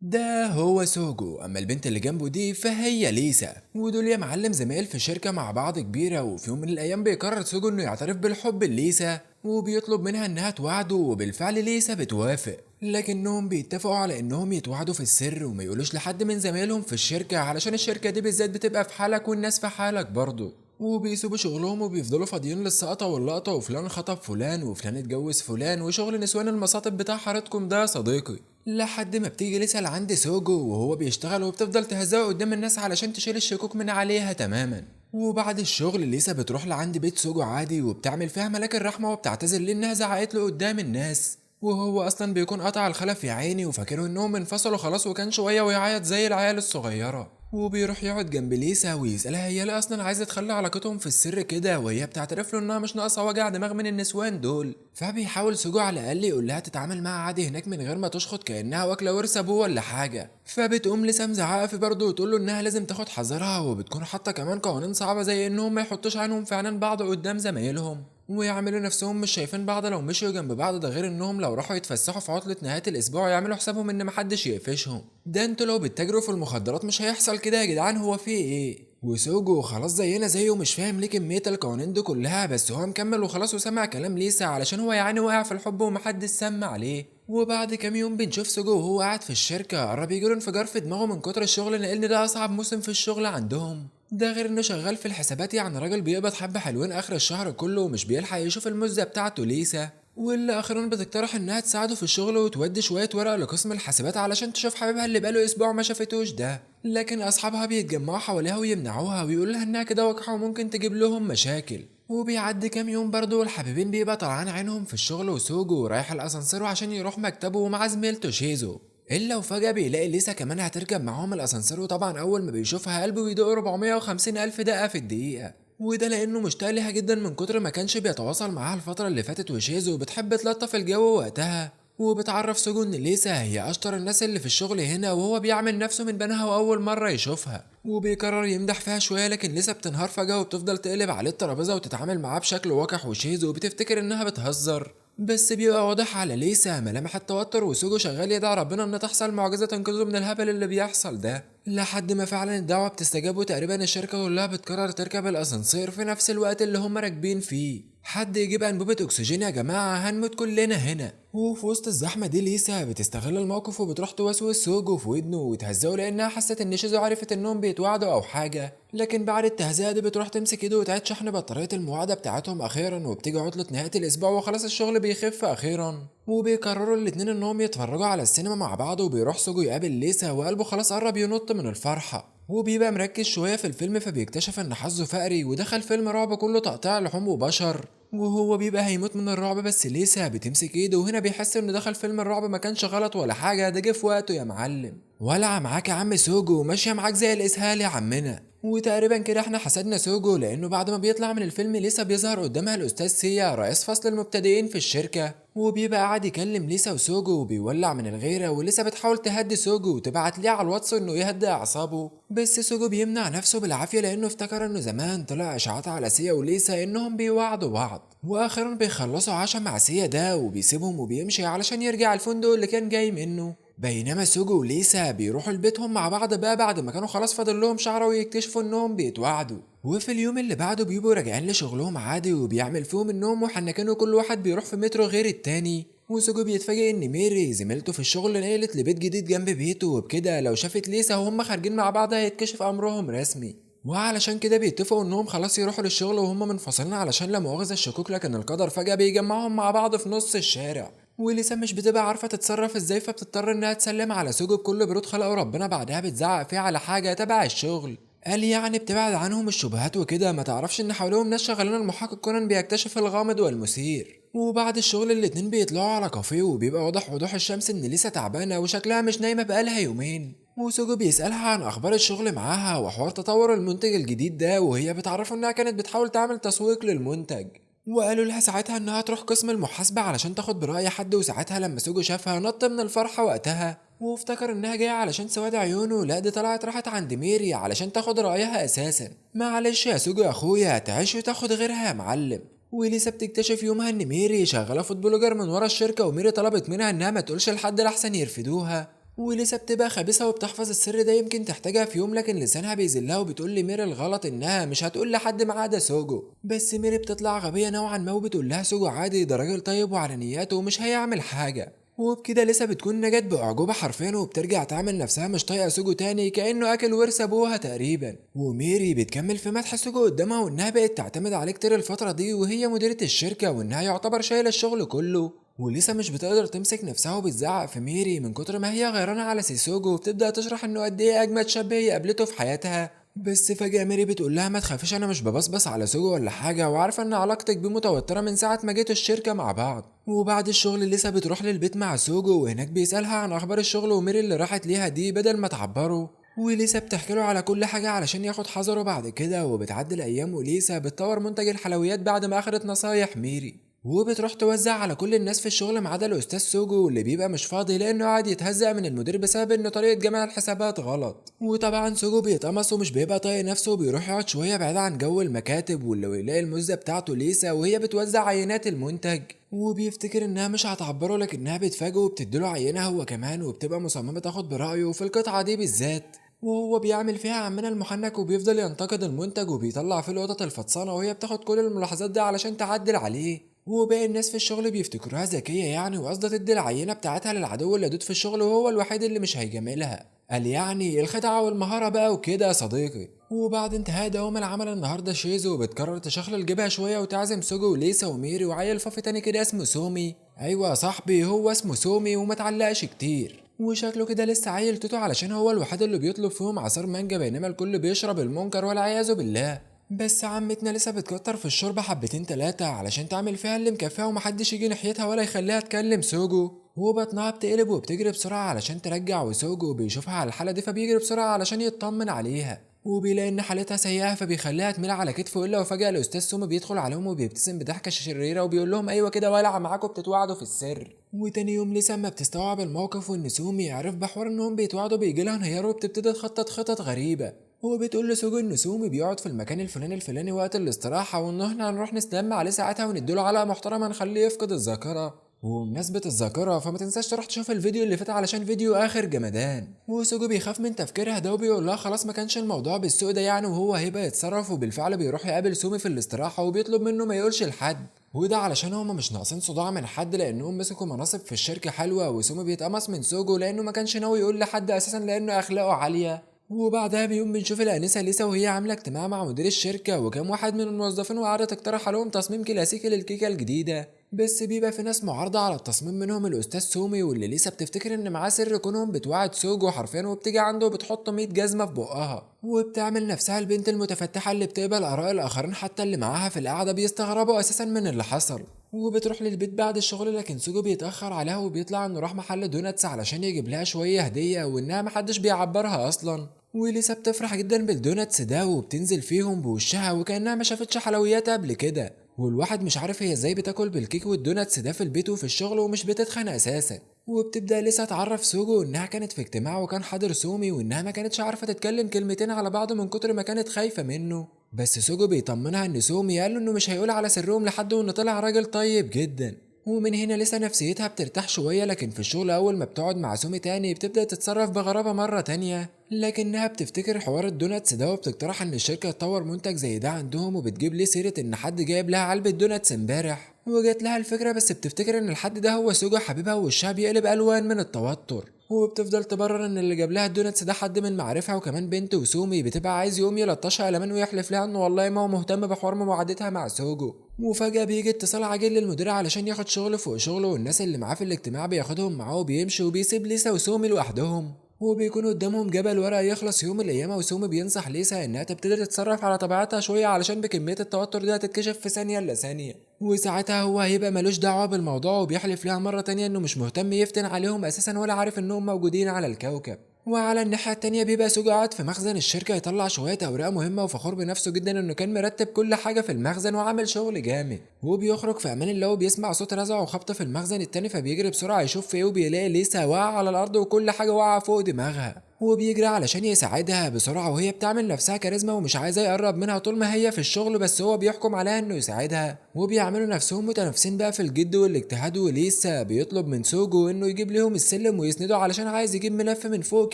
ده هو سوجو، اما البنت اللي جنبه دي فهي ليسا، ودول يا معلم زمايل في شركة مع بعض كبيرة. وفي يوم من الايام بيقرر سوجو انه يعترف بالحب لليسا، وبيطلب منها انها توعده، وبالفعل ليسا بتوافق. لكنهم بيتفقوا على انهم يتوعدوا في السر وما يقولوش لحد من زمايلهم في الشركة، علشان الشركة دي بالذات بتبقى في حالك والناس في حالك برضه. وبيسيبوا شغلهم وبيفضلوا فاضيين للسقطة واللقطة، وفلان خطب فلان وفلان اتجوز فلان، وشغل نسوان المصاطب بتاع حارتكم ده يا صديقي. لحد ما بتيجي لسه لعند سوجو وهو بيشتغل، وبتفضل تهزقه قدام الناس علشان تشيل الشكوك من عليها تماما. وبعد الشغل ليسا بتروح لعند بيت سوجو عادي، وبتعمل فيها ملاك الرحمة وبتعتذر ليه انها زعقت له قدام الناس. وهو اصلا بيكون قطع الخلف يا عيني، وفاكره انهم انفصلوا خلاص، وكان شوية ويعيط زي العيال الصغيرة. وبيروح يقعد جنب ليسا ويسألها هي ليه اصلا عايزة تخلي علاقتهم في السر كده، وهي بتعترف له انها مش ناقصة وجع دماغ من النسوان دول. فبيحاول سوجو على الاقل يقول لها تتعامل معاها عادي هناك من غير ما تشخط كانها واكله ورث ابوه ولا حاجه. فبتقوم لسه مزعقه في برضه وتقول له انها لازم تاخد حذرها، وبتكون حاطه كمان قوانين صعبه زي انهم ما يحطوش عينهم في عينين بعض قدام زمايلهم، ويعملوا نفسهم مش شايفين بعض لو مشيوا جنب بعض. ده غير انهم لو راحوا يتفسحوا في عطلة نهاية الاسبوع يعملوا حسابهم ان محدش يقفشهم. ده انتوا لو بتتاجروا في المخدرات مش هيحصل كده يا جدعان، هو في ايه؟ وسوجو خلاص زينا زيه مش فاهم ليه كمية القوانين دي كلها، بس هو مكمل وخلاص وسمع كلام ليسا علشان هو يعني واقع في الحب ومحدش سمع عليه. وبعد كام يوم بنشوف سوجو وهو قاعد في الشركة قرب يجيله انفجار في دماغه من كتر الشغل، لان ده اصعب موسم في الشغل عندهم. ده غير انه شغال في الحسابات، يعني راجل بيقبض حبة حلوين اخر الشهر كله، ومش بيلحق يشوف المزة بتاعته ليسا. واللي اخيرا بتقترح انها تساعده في الشغل وتودي شوية ورق لقسم الحاسبات علشان تشوف حبيبها اللي بقاله اسبوع ما شافتوش ده. لكن اصحابها بيتجمعوا حواليها ويمنعوها ويقولوا لها انها كده وقحة وممكن تجيب لهم مشاكل. وبيعدي كام يوم برضه والحبيبين بيبقى طلعان عينهم في الشغل، وسوجو رايح الاسانسير عشان يروح مكتبه ومع زميلته شيزو. الا وفجأة بيلاقي ليسا كمان هتركب معاهم الاسانسير، وطبعا اول ما بيشوفها قلبه بيدق 450 الف دقة في الدقيقة. وده لانه مشتاق ليها جدا من كتر ما كانش بيتواصل معاها الفترة اللي فاتت، وشيزو بتحب تلطف الجو وقتها. وبتعرف سوجو ان ليسا هي اشطر الناس اللي في الشغل هنا، وهو بيعمل نفسه من بينها واول مرة يشوفها. وبيقرر يمدح فيها شوية، لكن ليسا بتنهار فجأة وبتفضل تقلب عليه الترابيزة وتتعامل معاه بشكل وقح، وشيزو بتفتكر انها بتهزر. بس بيبقى واضح على ليسا ملامح التوتر، وسوجو شغال يدعي ربنا ان تحصل معجزة تنقذه من الهبل اللي بيحصل ده. لحد ما فعلا الدعوة بتستجاب، وتقريبا الشركة كلها بتقرر تركب الاسانسير في نفس الوقت اللي هم راكبين فيه. حد يجيب انبوبة اكسجين يا جماعة هنموت كلنا هنا. وفي وسط الزحمة دي ليسا بتستغل الموقف وبتروح توسوس سوجو في ودنه وتهزقه، لانها حست ان شيزو عرفت انهم بيتواعدوا او حاجة. لكن بعد التهزئة دي بتروح تمسك ايده وتعيد شحن بطارية المواعدة بتاعتهم اخيرا، وبتيجي عطلة نهاية الاسبوع وخلاص الشغل بيخف اخيرا. وبيقرروا الاتنين انهم يتفرجوا على السينما مع بعض، وبيروح سوجو يقابل ليسا وقلبه خلاص قرب ينط من الفرحة. وبيبقى مركز شوية في الفيلم، فبيكتشف ان حظه فقري ودخل فيلم رعب كله تقطيع لحوم وبشر. وهو بيبقى هيموت من الرعب، بس ليسا بتمسك ايده، وهنا بيحس انه دخل فيلم الرعب ما كانش غلط ولا حاجة، ده جه في وقته يا معلم. ولع معاك يا عم سوجو، ماشية معاك زي الاسهال يا عمنا. وتقريبا كده احنا حسدنا سوجو، لانه بعد ما بيطلع من الفيلم ليسا بيظهر قدامها الاستاذ سيا رئيس فصل المبتدئين في الشركة. وبيبقى قاعد يكلم ليسا وسوجو وبيولع من الغيرة، وليسا بتحاول تهدي سوجو وتبعت ليه على الواتس انه يهدي اعصابه، بس سوجو بيمنع نفسه بالعافية لانه افتكر انه زمان طلع اشاعات على سيا وليسا انهم بيوعدوا بعض. واخيرا بيخلصوا عشا مع سيا ده وبيسيبهم وبيمشي علشان يرجع الفندق اللي كان جاي منه. بينما سوجو وليسا بيروحوا لبيتهم مع بعض بقى بعد ما كانوا خلاص فاضل لهم شعره، ويكتشفوا انهم بيتوعدوا. وفي اليوم اللي بعده بيبقوا راجعين لشغلهم عادي، وبيعمل فيهم انهم محنكين وكل واحد بيروح في مترو غير التاني. وسوجو بيتفاجئ ان ميري زميلته في الشغل نقلت لبيت جديد جنب بيته، وبكده لو شافت ليسا وهم خارجين مع بعض هيتكشف امرهم رسمي. وعلشان كده بيتفقوا انهم خلاص يروحوا للشغل وهم منفصلين علشان لا مؤاخذة الشكوك، لكن القدر فجأة بيجمعهم مع بعض في نص الشارع. وليسا مش بتبقى عارفة تتصرف ازاي، فبتضطر انها تسلم على سوجو بكل برود خلقه ربنا، بعدها بتزعق فيه على حاجة تبع الشغل. قال يعني بتبعد عنهم الشبهات وكده، ما تعرفش ان حواليهم ناس شغالين المحقق كونان بيكتشف الغامض والمثير. وبعد الشغل الاتنين بيطلعوا على كافيه، وبيبقى واضح وضوح الشمس ان ليسا تعبانة وشكلها مش نايمة بقالها يومين. وسوجو بيسألها عن اخبار الشغل معاها وحوار تطور المنتج الجديد ده، وهي بتعرفه انها كانت بتحاول تعمل تسويق للمنتج. وقالوا لها ساعتها انها تروح قسم المحاسبة علشان تاخد برأي حد، وساعتها لما سوجو شافها نط من الفرحة وقتها، وافتكر انها جاية علشان سواد عيونه. لا دي طلعت راحت عند ميري علشان تاخد رأيها اساسا. معلش يا سوجو يا اخويا، تعيش وتاخد غيرها يا معلم. وليسا بتكتشف يومها ان ميري شغالة فود بلوجر من ورا الشركة، وميري طلبت منها انها ما تقولش لحد لحسن يرفدوها. وليسا بتبقى خبيثة وبتحفظ السر ده يمكن تحتاجها في يوم، لكن لسانها بيذلها وبتقول لميري الغلط انها مش هتقول لحد ما عدا سوجو. بس ميري بتطلع غبية نوعا ما وبتقول لها سوجو عادي، ده راجل طيب وعلى نياته ومش هيعمل حاجة. وبكده لسه بتكون نجت بأعجوبة حرفيا وبترجع تعمل نفسها مش طايقة سوجو تاني كأنه أكل ورث أبوها تقريبا. وميري بتكمل في مدح سوجو قدامها وإنها بقت تعتمد عليه كتير الفترة دي وهي مديرة الشركة وإنها يعتبر شايلة الشغل كله. ولسه مش بتقدر تمسك نفسها وبتزعق في ميري من كتر ما هي غيرانة على سيسوجو وبتبدأ تشرح إنه قد إيه أجمد شاب هي قابلته في حياتها. بس فجأة ميري بتقول لها ما تخافيش، أنا مش ببصبص على سوجو ولا حاجة، وعارفة إن علاقتك بيه متوترة من ساعة ما جيتوا الشركة مع بعض. وبعد الشغل لسه بتروح للبيت مع سوجو وهناك بيسألها عن أخبار الشغل وميري اللي راحت ليها دي بدل ما تعبره. وليسا بتحكي له على كل حاجة علشان ياخد حذره بعد كده. وبتعدي الأيام وليسا بتطور منتج الحلويات بعد ما أخدت نصايح ميري، وبتروح توزع على كل الناس في الشغل ما عدا الاستاذ سوجو اللي بيبقى مش فاضي لانه قاعد يتهزق من المدير بسبب ان طريقه جمع الحسابات غلط. وطبعا سوجو بيتقمص ومش بيبقى طايق نفسه وبيروح يقعد شويه بعيد عن جو المكاتب واللي يلاقي المزه بتاعته ليسا وهي بتوزع عينات المنتج. وبيفتكر انها مش هتعبره لكنها بتفاجئه وبتديله عينه هو كمان وبتبقى مصممه تاخد برايه في القطعه دي بالذات. وهو بيعمل فيها عمنا المحنك وبيفضل ينتقد المنتج وبيطلع فيه القطط الفطسانه وهي بتاخد كل الملاحظات دي علشان تعدل عليه. وباقي الناس في الشغل بيفتكروها ذكية يعني وقصدها تدي العينة بتاعتها للعدو اللدود في الشغل وهو الوحيد اللي مش هيجاملها. قال يعني الخدعة والمهارة بقى وكده يا صديقي. وبعد انتهاء دوام العمل النهاردة شيزو بتقرر تشخلل جيبها شوية وتعزم سوجو وليسا وميري وعيل فافي تاني كده اسمه سومي. ايوه يا صاحبي هو اسمه سومي ومتعلقش كتير، وشكله كده لسه عيل توتو علشان هو الوحيد اللي بيطلب فيهم عصير مانجا بينما الكل بيشرب المنكر والعياذ بالله. بس عمتنا لسه بتكتر في الشوربة حبتين تلاتة علشان تعمل فيها اللي مكفيها ومحدش يجي ناحيتها ولا يخليها تكلم سوجو. وبطنها بتقلب وبتجري بسرعة علشان ترجع وسوجو بيشوفها على الحالة دي فبيجري بسرعة علشان يطمن عليها. وبيلاقي ان حالتها سيئة فبيخليها تميل على كتفه الا وفجأة الاستاذ سومي بيدخل عليهم وبيبتسم بضحكة شريرة وبيقول لهم ايوه كده والعة معاكم بتتوعدوا في السر. وتاني يوم لسه اما بتستوعب الموقف وان سومي يعرف بحوار انهم بيتوعدوا بيجيلها انهيار وبتبتدي تخطط خطط غريبة. هو بتقول لسوجو ان سومي بيقعد في المكان الفلاني وقت الاستراحة وان احنا هنروح نستلم عليه ساعتها ونديله علقة محترمة نخليه يفقد الذاكرة. وبمناسبة الذاكرة فما تنساش تروح تشوف الفيديو اللي فات علشان فيديو اخر جمدان. وسوجو بيخاف من تفكيرها ده وبيقول لها خلاص ما كانش الموضوع بالسوء ده يعني وهو هيبقى يتصرف. وبالفعل بيروح يقابل سومي في الاستراحة وبيطلب منه ما يقولش لحد، وده علشان هما مش ناقصين صداع من حد لانهم مسكوا مناصب في الشركة حلوة. وسومي بيتقمص من سوجو لانه ما كانش ناوي يقول لحد اساسا لانه اخلاقه عالية. وبعدها بيوم بنشوف الانسه ليسا وهي عامله اجتماع مع مدير الشركه وكم واحد من الموظفين وقعدت تقترح عليهم تصميم كلاسيكي للكيكه الجديده. بس بيبقى في ناس معارضه على التصميم منهم الاستاذ سومي واللي ليسا بتفتكر ان معاه سر كونهم بتوعد سوجو حرفيا وبتيجي عنده وبتحط 100 جزمه في بقها وبتعمل نفسها البنت المتفتحه اللي بتقبل اراء الاخرين حتى اللي معاها في القعده بيستغربوا اساسا من اللي حصل. وبتروح للبيت بعد الشغل لكن سوجو بيتاخر عليها وبيطلع انه راح محل دوناتس علشان يجيب لها شويه هديه وانها محدش بيعبرها اصلا. وليسا بتفرح جدا بالدوناتس ده وبتنزل فيهم بوشها وكأنها ما شافتش حلويات قبل كده. والواحد مش عارف هي ازاي بتاكل بالكيك والدوناتس ده في البيت وفي الشغل ومش بتتخن اساسا. وبتبدأ لسه تعرف سوجو انها كانت في اجتماع وكان حاضر سومي وانها ما كانتش عارفة تتكلم كلمتين على بعض من كتر ما كانت خايفة منه. بس سوجو بيطمنها ان سومي قال له انه مش هيقول على سرهم لحد وانه طلع راجل طيب جدا. ومن هنا لسه نفسيتها بترتاح شوية لكن في الشغل أول ما بتقعد مع سومي تاني بتبدأ تتصرف بغرابة مرة تانية. لكنها بتفتكر حوار الدوناتس ده وبتقترح ان الشركة تطور منتج زي ده عندهم وبتجيب ليه سيرة ان حد جايب لها علبة دوناتس امبارح. وجات لها الفكرة بس بتفتكر ان الحد ده هو سوجو حبيبها ووشها بيقلب ألوان من التوتر. وبتفضل تبرر ان اللي جاب لها الدوناتس ده حد من معارفها وكمان بنت. وسومي بتبقى عايز يقوم يلطشها قلمان ويحلف لها انه والله ما هو مهتم بحوار مواعدتها مع سوجو. وفجأة بيجي اتصال عاجل للمدير علشان ياخد شغل فوق شغله والناس اللي معاه في الاجتماع بياخدهم معاه وبيمشي وبيسيب ليسا وسومي لوحدهم. وبيكون قدامهم جبل ورق يخلص يوم الايام وسومي بينصح ليسا انها تبتدي تتصرف على طبيعتها شويه علشان بكميه التوتر دي هتتكشف في ثانيه الا ثانيه. وساعتها هو هيبقى ملوش دعوه بالموضوع وبيحلف لها مره تانية انه مش مهتم يفتن عليهم اساسا ولا عارف انهم موجودين على الكوكب. وعلى الناحية التانية بيبقى سوجو قاعد في مخزن الشركة يطلع شوية أوراق مهمة وفخور بنفسه جدا إنه كان مرتب كل حاجة في المخزن وعامل شغل جامد. وبيخرج في أمان الله وبيسمع صوت رزع وخبط في المخزن التاني فبيجري بسرعة يشوف في إيه وبيلاقي ليسا واقعة على الأرض وكل حاجة واقعة فوق دماغها. وبيجري علشان يساعدها بسرعة وهي بتعمل نفسها كاريزما ومش عايزة يقرب منها طول ما هي في الشغل، بس هو بيحكم عليها انه يساعدها، وبيعملوا نفسهم متنافسين بقى في الجد والاجتهاد، وليسا بيطلب من سوجو انه يجيب لهم السلم ويسنده علشان عايز يجيب ملف من فوق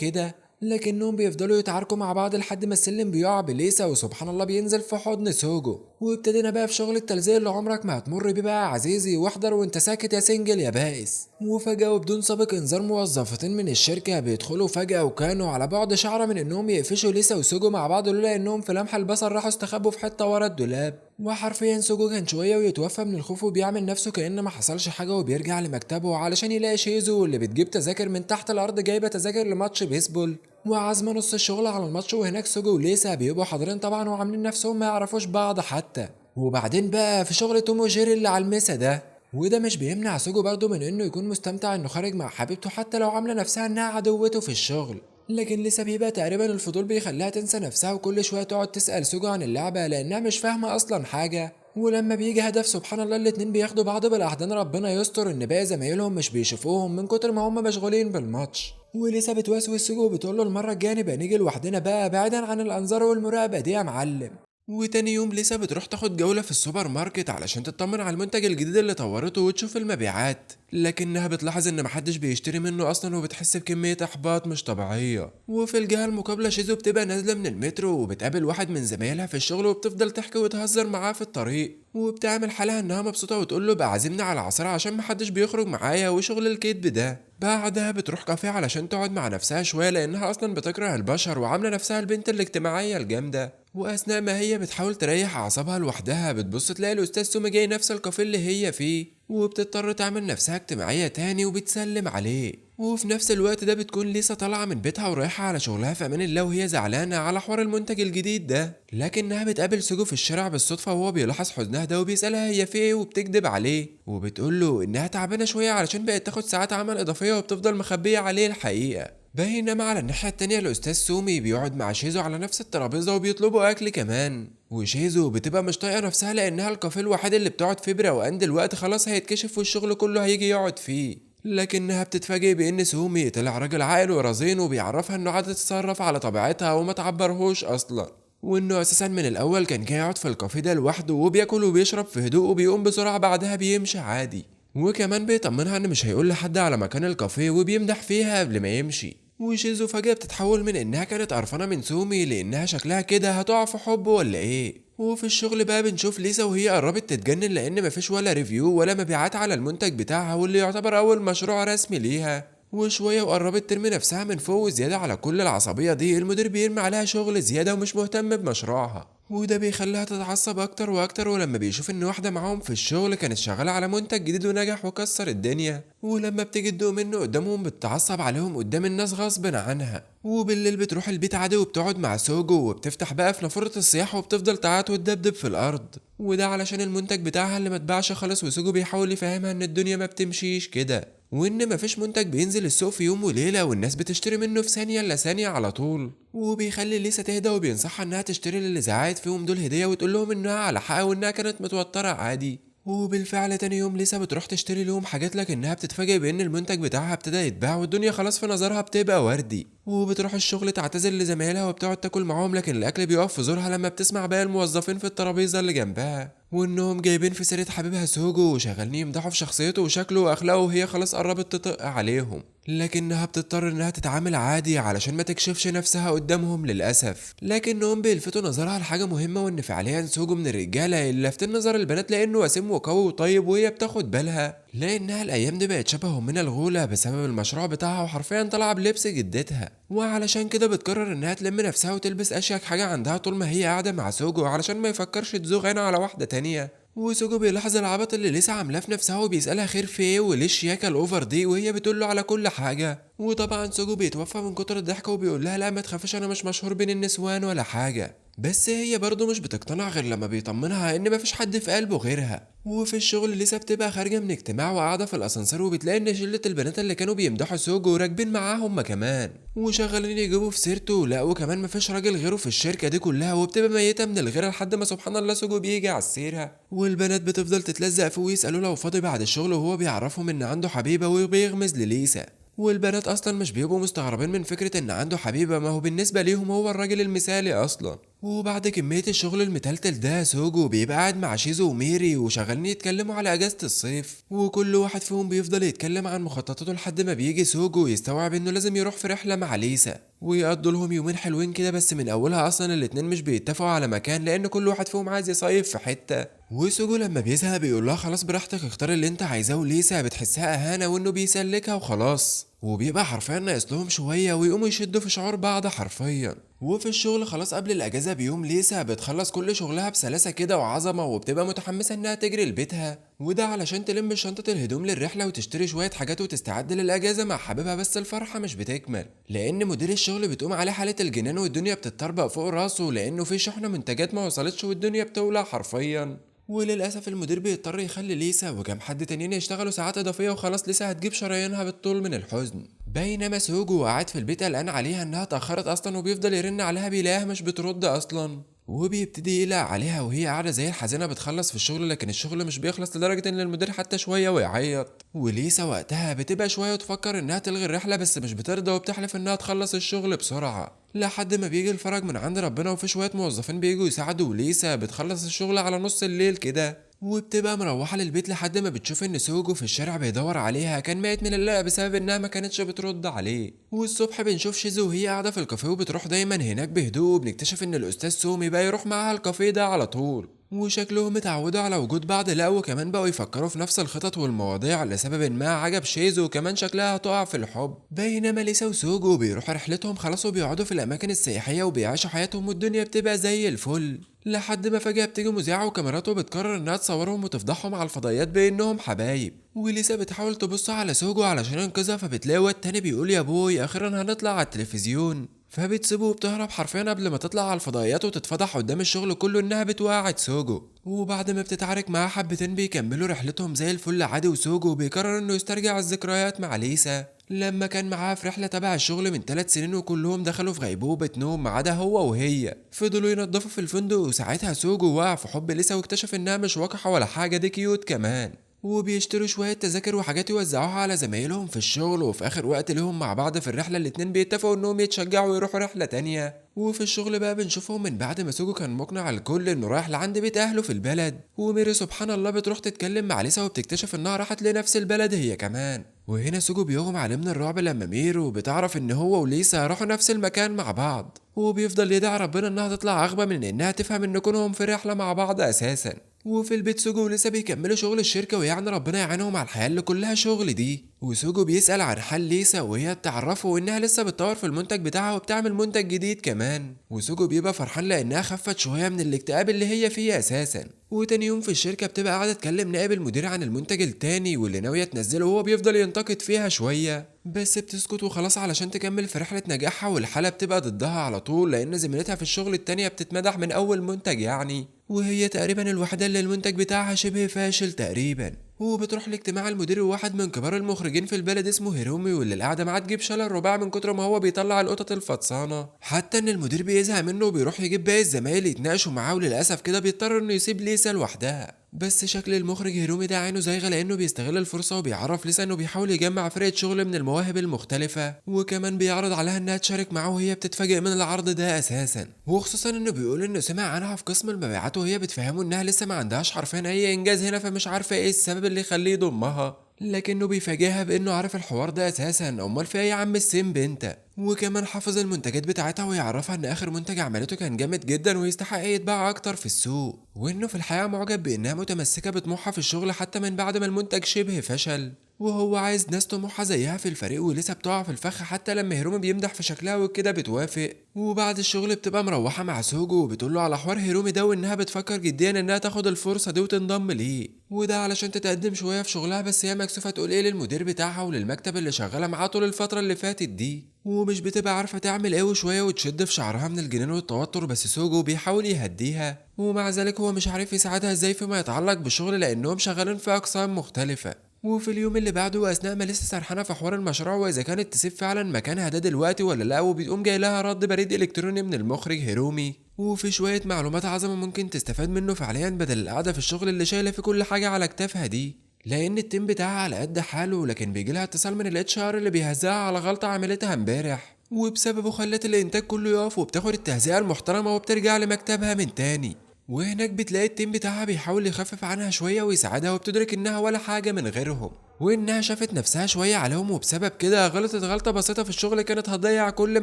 كده، لكنهم بيفضلوا يتعاركوا مع بعض لحد ما السلم بيقع بليسا وسبحان الله بينزل في حضن سوجو. وابتدينا بقى في شغل التلزيق اللي عمرك ما هتمر بيه بقى يا عزيزي، واحضر وانت ساكت يا سنجل يا بائس. وفجأة وبدون سابق انذار موظفتين من الشركة بيدخلوا فجأة، وكانوا على بعد شعرة من انهم يقفشوا ليسا وسوجو مع بعض، لولا انهم في لمح البصر راحوا استخبوا في حتة ورا الدولاب. وحرفيا سوجو كان شوية ويتوفى من الخوف وبيعمل نفسه كأن ما حصلش حاجة، وبيرجع لمكتبه علشان يلاقي شيزو اللي بتجيب تذاكر من تحت الأرض جايبة تذاكر لماتش بيسبول، وعازمة نص الشغل على الماتش. وهناك سوجو وليسا بيبقوا حاضرين طبعا وعاملين نفسهم ما يعرفوش بعض حتى. وبعدين بقى في شغل توم وجيري اللي على المسا ده، وده مش بيمنع سوجو برضه من انه يكون مستمتع انه خارج مع حبيبته حتى لو عامله نفسها انها عدوته في الشغل. لكن لسه بيبقى تقريبا الفضول بيخليها تنسى نفسها وكل شويه تقعد تسأل سوجو عن اللعبه لانها مش فاهمه اصلا حاجه. ولما بيجي هدف سبحان الله الاتنين بياخدوا بعض بالاحضان، ربنا يستر ان باقي زمايلهم مش بيشوفوهم من كتر ما هم مشغولين بالماتش. ولسه بتوسوس سوجو بتقول له المره الجايه نبقى نيجي لوحدنا بقى بعيدا عن الانظار والمراقبه دي يا معلم. وتاني يوم ليسا بتروح تاخد جولة في السوبر ماركت علشان تطمن على المنتج الجديد اللي طورته وتشوف المبيعات، لكنها بتلاحظ ان محدش بيشتري منه اصلا وبتحس بكمية احباط مش طبيعية. وفي الجهة المقابلة شيزو بتبقى نازلة من المترو وبتقابل واحد من زمايلها في الشغل وبتفضل تحكي وتهزر معاه في الطريق، وبتعمل حالها انها مبسوطة وتقول له بقى عازمني على العصير عشان محدش بيخرج معايا وشغل الكذب ده. بعدها بتروح كافيه علشان تقعد مع نفسها شوية لانها اصلا بتكره البشر وعاملة نفسها البنت الاجتماعية الجامدة. واثناء ما هي بتحاول تريح اعصابها لوحدها بتبص تلاقي الاستاذ سومي جاي نفس الكافيه اللي هي فيه، وبتضطر تعمل نفسها اجتماعية تاني وبتسلم عليه. وفي نفس الوقت ده بتكون ليسا طالعة من بيتها ورايحة على شغلها في امان الله وهي زعلانة على حوار المنتج الجديد ده، لكنها بتقابل سوجو في الشارع بالصدفة وهو بيلاحظ حزنها ده وبيسألها هي في ايه وبتكدب عليه، وبتقوله انها تعبانة شوية علشان بقت تاخد ساعات عمل اضافية وبتفضل مخبية عليه الحقيقة. بينما على الناحية التانية الأستاذ سومي بيقعد مع شيزو على نفس الترابيزة وبيطلبوا أكل كمان، وشيزو بتبقى مش طايقة نفسها لأنها الكافيه الوحيد اللي بتقعد فيه بروقان دلوقتي خلاص هيتكشف والشغل كله هيجي يقعد فيه. لكنها بتتفاجئ بإن سومي طلع راجل عاقل ورزين وبيعرفها إنه عادة تتصرف على طبيعتها وما تعبرهوش أصلا، وإنه أساسا من الأول كان جاي يقعد في الكافيه ده لوحده وبياكل وبيشرب في هدوء وبيقوم بسرعة بعدها بيمشي عادي. وكمان بيطمنها إن مش هيقول لحد على مكان الكافيه وبيمدح فيها قبل ما يمشي. وشيزو فجأة بتتحول من انها كانت قرفانة من سومي لانها شكلها كده هتقع في حبه ولا ايه. وفي الشغل بقى بنشوف ليسا وهي قربت تتجنن لان مفيش ولا ريفيو ولا مبيعات على المنتج بتاعها واللي يعتبر اول مشروع رسمي ليها، وشوية وقربت ترمي نفسها من فوق. وزيادة على كل العصبية دي المدير بيرمي عليها شغل زيادة ومش مهتم بمشروعها، وده بيخليها تتعصب اكتر واكتر. ولما بيشوف ان واحدة معاهم في الشغل كانت شغالة على منتج جديد ونجح وكسر الدنيا، ولما بتيجي تدوق منه قدامهم بتتعصب عليهم قدام الناس غصب عنها. وبالليل بتروح البيت عادي وبتقعد مع سوجو وبتفتح بقى في نافورة الصياح وبتفضل تعيط وتدبدب في الارض، وده علشان المنتج بتاعها اللي متباعش خالص. وسوجو بيحاول يفهمها ان الدنيا ما بتمشيش كده وان مفيش منتج بينزل السوق في يوم وليله والناس بتشتري منه في ثانيه الا ثانيه على طول. وبيخلي ليسا تهدى وبينصحها انها تشتري للي زعقت فيهم دول هديه وتقول لهم انها على حق وانها كانت متوتره عادي. وبالفعل تاني يوم ليسا بتروح تشتري لهم حاجات لكنها بتتفاجئ بان المنتج بتاعها ابتدى يتباع والدنيا خلاص في نظرها بتبقى وردي. وبتروح الشغل تعتذر لزمايلها وبتقعد تاكل معاهم، لكن الاكل بيقف في زورها لما بتسمع باقي الموظفين في الترابيزه اللي جنبها وانهم جايبين في سيره حبيبها سوجو وشغالين يمدحوا في شخصيته وشكله واخلاقه وهي خلاص قربت تطق عليهم، لكنها بتضطر انها تتعامل عادي علشان ما تكشفش نفسها قدامهم للاسف. لكنهم بيلفتوا نظرها لحاجه مهمه وان فعليا سوجو من الرجاله اللي لافتين نظر البنات لانه وسيم وقوي وطيب، وهي بتاخد بالها لانها الايام دي بقت شبه من الغوله بسبب المشروع بتاعها وحرفيا طالعه بلبس جدتها. وعلشان كده بتقرر انها تلم نفسها وتلبس اشيك حاجه عندها طول ما هي قاعده مع سوجو علشان ما يفكرش تزوغ عينها على واحده تانية. وسوجو بيلاحظ العبط اللي لسه عاملاه في نفسها وبيسألها خير في ايه وليه الشياكة الاوفر دي، وهي بتقول له على كل حاجة. وطبعا سوجو بيتوفى من كتر الضحك وبيقول لها لا ما تخافيش انا مش مشهور بين النسوان ولا حاجة، بس هي برضه مش بتقتنع غير لما بيطمنها ان مفيش حد في قلبه غيرها. وفي الشغل لسه بتبقى خارجة من اجتماع وقاعدة في الاسانسير وبتلاقي ان شلة البنات اللي كانوا بيمدحوا سوجو راكبين معاهم هما كمان وشغالين يجيبوا في سيرته. لا وكمان مفيش راجل غيره في الشركة دي كلها وبتبقى ميتة من الغيرة لحد ما سبحان الله سوجو بيجي على السيرة. والبنات بتفضل تتلزق فيه ويسألوا لو فاضي بعد الشغل وهو بيعرفهم ان عنده حبيبة وبيغمز لليسا. والبنات اصلا مش بيبقوا مستغربين من فكرة ان عنده حبيبة، ما هو بالنسبة ليهم هو الراجل المثالي اصلا. وبعد كمية الشغل المتلتل ده سوجو بيبقى قاعد مع شيزو وميري وشغالين يتكلموا على اجازة الصيف، وكل واحد فيهم بيفضل يتكلم عن مخططاته لحد ما بيجي سوجو يستوعب انه لازم يروح في رحلة مع ليسا، ويقضوا لهم يومين حلوين كده. بس من اولها اصلا الاتنين مش بيتفقوا على مكان لان كل واحد فيهم عايز يصيف في حتة. وسوجو لما بيزهق بيقول لها خلاص براحتك اختار اللي انت عايزاه، وليسا بتحسها اهانة وانه بيسلكها وخلاص، وبيبقى حرفيا ناقص لهم شوية ويقوموا يشدوا في شعور بعض حرفيا. وفي الشغل خلاص قبل الاجازة بيوم ليسا بتخلص كل شغلها بسلاسة كده وعظمة، وبتبقى متحمسة انها تجري لبيتها، وده علشان تلم شنطة الهدوم للرحلة وتشتري شوية حاجات وتستعد للاجازة مع حبيبها. بس الفرحة مش بتكمل لان مدير الشغل بتقوم عليه حالة الجنان والدنيا بتتطربق فوق راسه لانه في شحنة منتجات ما وصلتش والدنيا بتولع حرفيا. وللأسف المدير بيضطر يخلي ليسا وكام حد تانيين يشتغلوا ساعات إضافية وخلاص ليسا هتجيب شرايينها بالطول من الحزن. بينما سوجو قاعد في البيت قلقان عليها إنها اتأخرت أصلا، وبيفضل يرن عليها بيلاقيها مش بترد أصلا، وبيبتدي يقلق عليها وهي قاعدة زي الحزينة بتخلص في الشغل، لكن الشغل مش بيخلص لدرجة إن المدير حتى شوية ويعيط. وليسا وقتها بتبقى شوية وتفكر إنها تلغي الرحلة بس مش بترضى وبتحلف إنها تخلص الشغل بسرعة، لحد ما بيجي الفرج من عند ربنا وفي شوية موظفين بيجوا يساعدوا، وليسا بتخلص الشغل على نص الليل كده، وبتبقى مروحة للبيت لحد ما بتشوف ان سوجو في الشارع بيدور عليها كان ميت من القلق بسبب انها ما كانتش بترد عليه. والصبح بنشوف شيزو وهي قاعدة في الكافيه وبتروح دايما هناك بهدوء، وبنكتشف ان الاستاذ سومي بقى يروح معاها الكافيه ده على طول، وشكلهم اتعودوا على وجود بعض. لا وكمان بقوا يفكروا في نفس الخطط والمواضيع لسبب ما عجب شيزو، وكمان شكلها هتقع في الحب. بينما ليسا وسوجو بيروحوا رحلتهم خلاص وبيقعدوا في الاماكن السياحية وبيعيشوا حياتهم والدنيا بتبقى زي الفل، لحد ما فجأة بتيجي مذيعة وكاميرات وبتقرر انها تصورهم وتفضحهم على الفضائيات بانهم حبايب. وليسا بتحاول تبص على سوجو علشان ينقذها، فبتلاقي واد تاني بيقول يا بوي اخيرا هنطلع على التلفزيون، فبتسيبه وبتهرب حرفيا قبل ما تطلع على الفضائيات وتتفضح قدام الشغل كله انها بتوعد سوجو. وبعد ما بتتعارك معاه حبتين بيكملوا رحلتهم زي الفل عادي، وسوجو بيقرر انه يسترجع الذكريات مع ليسا لما كان معاها في رحلة تبع الشغل من 3 سنين، وكلهم دخلوا في غيبوبة نوم ما عدا هو وهي. فضلوا ينضفوا في الفندق وساعتها سوجو وقع في حب ليسا واكتشف انها مش وقحة ولا حاجة، دي كيوت كمان. وبيشتروا شوية تذاكر وحاجات يوزعوها على زمايلهم في الشغل، وفي آخر وقت لهم مع بعض في الرحلة الاتنين بيتفقوا انهم يتشجعوا ويروحوا رحلة تانية. وفي الشغل بقى بنشوفهم من بعد ما سوجو كان مقنع الكل انه رايح لعند بيت اهله في البلد، وميري سبحان الله بتروح تتكلم مع ليسا وبتكتشف انها راحت لنفس البلد هي كمان. وهنا سوجو بيغمى عليه من الرعب لما ميرو بتعرف ان هو وليسا راحوا نفس المكان مع بعض، وبيفضل يدعي ربنا انها تطلع اغبى من انها تفهم ان كونهم في رحلة مع بعض اساسا. وفي البيت سوجو لسه بيكملوا شغل الشركة، ويعني ربنا يعينهم على الحياة اللي كلها شغل دي. وسوجو بيسأل عن حال ليسا وهي بتعرفه انها لسه بتطور في المنتج بتاعها وبتعمل منتج جديد كمان، وسوجو بيبقى فرحان لانها خفت شوية من الاكتئاب اللي هي فيه اساسا. وتاني يوم في الشركة بتبقى قاعدة تكلم نائب المدير عن المنتج التاني واللي ناوية تنزله، وهو بيفضل ينتقد فيها شوية بس بتسكت وخلاص علشان تكمل في رحلة نجاحها، والحالة بتبقى ضدها على طول لان زميلتها في الشغل التانية بتتمدح من اول منتج يعني، وهي تقريبا الوحيدة اللي المنتج بتاعها شبه فاشل تقريبا. وبتروح لاجتماع المدير وواحد من كبار المخرجين في البلد اسمه هيرومي، واللي القعده معاه تجيب شلل رباع من كتر ما هو بيطلع القطط الفطسانه، حتى ان المدير بيزهق منه وبيروح يجيب باقي الزمايل يتناقشوا معاه، وللاسف كده بيضطر انه يسيب ليسا لوحدها. بس شكل المخرج هيرومي ده عينه زايغه لانه بيستغل الفرصه وبيعرف ليسا انه بيحاول يجمع فرقه شغل من المواهب المختلفه، وكمان بيعرض عليها انها تشارك معاه، وهي بتتفاجئ من العرض ده اساسا، وخصوصا انه بيقول انه سمع عنها في قسم المبيعات وهي بتفهمه انها لسه ما عندهاش حرفيا اي انجاز هنا، فمش عارفه ايه السبب اللي يخليه يضمها، لكنه بيفاجئها بانه عارف الحوار ده اساسا. امال في ايه يا عم السيمب انت؟ وكمان حافظ المنتجات بتاعتها ويعرفها ان اخر منتج عملته كان جامد جدا ويستحق يتباع اكتر في السوق، وانه في الحقيقه معجب بانها متمسكه بطموحها في الشغل حتى من بعد ما المنتج شبه فشل، وهو عايز ناس طموحه زيها في الفريق، ولسه بتقع في الفخ حتى لما هيرومي بيمدح في شكلها وكده بتوافق. وبعد الشغل بتبقى مروحه مع سوجو وبتقول له على حوار هيرومي ده، وانها بتفكر جديا انها تاخد الفرصه دي وتنضم ليه، وده علشان تتقدم شويه في شغلها، بس هي مكسوفه تقول ايه للمدير بتاعها وللمكتب اللي شغاله معاه طول الفتره اللي فاتت دي، ومش بتبقى عارفه تعمل ايه، وشويه وتشد في شعرها من الجنان والتوتر. بس سوجو بيحاول يهديها، ومع ذلك هو مش عارف يساعدها ازاي فيما يتعلق بالشغل لانهم شغالين في اقسام مختلفه. وفي اليوم اللي بعده واثناء ما لسه سرحانه في حوار المشروع واذا كانت تسيب فعلا مكانها ده دلوقتي ولا لا، وبتقوم جاي لها رد بريد الكتروني من المخرج هيرومي، وفي شويه معلومات عظمه ممكن تستفاد منه فعليا بدل القعده في الشغل اللي شايله في كل حاجه على كتافها دي. لان التيم بتاعها على قد حاله، لكن بيجيلها اتصال من الاتش ار اللي بيهزها على غلطة عملتها امبارح، وبسببه خلت الانتاج كله يقف، وبتاخد التهزئة المحترمة وبترجع لمكتبها من تاني. وهناك بتلاقي التيم بتاعها بيحاول يخفف عنها شوية ويساعدها، وبتدرك انها ولا حاجة من غيرهم، وانها شافت نفسها شوية عليهم، وبسبب كده غلطت غلطة بسيطة في الشغل كانت هتضيع كل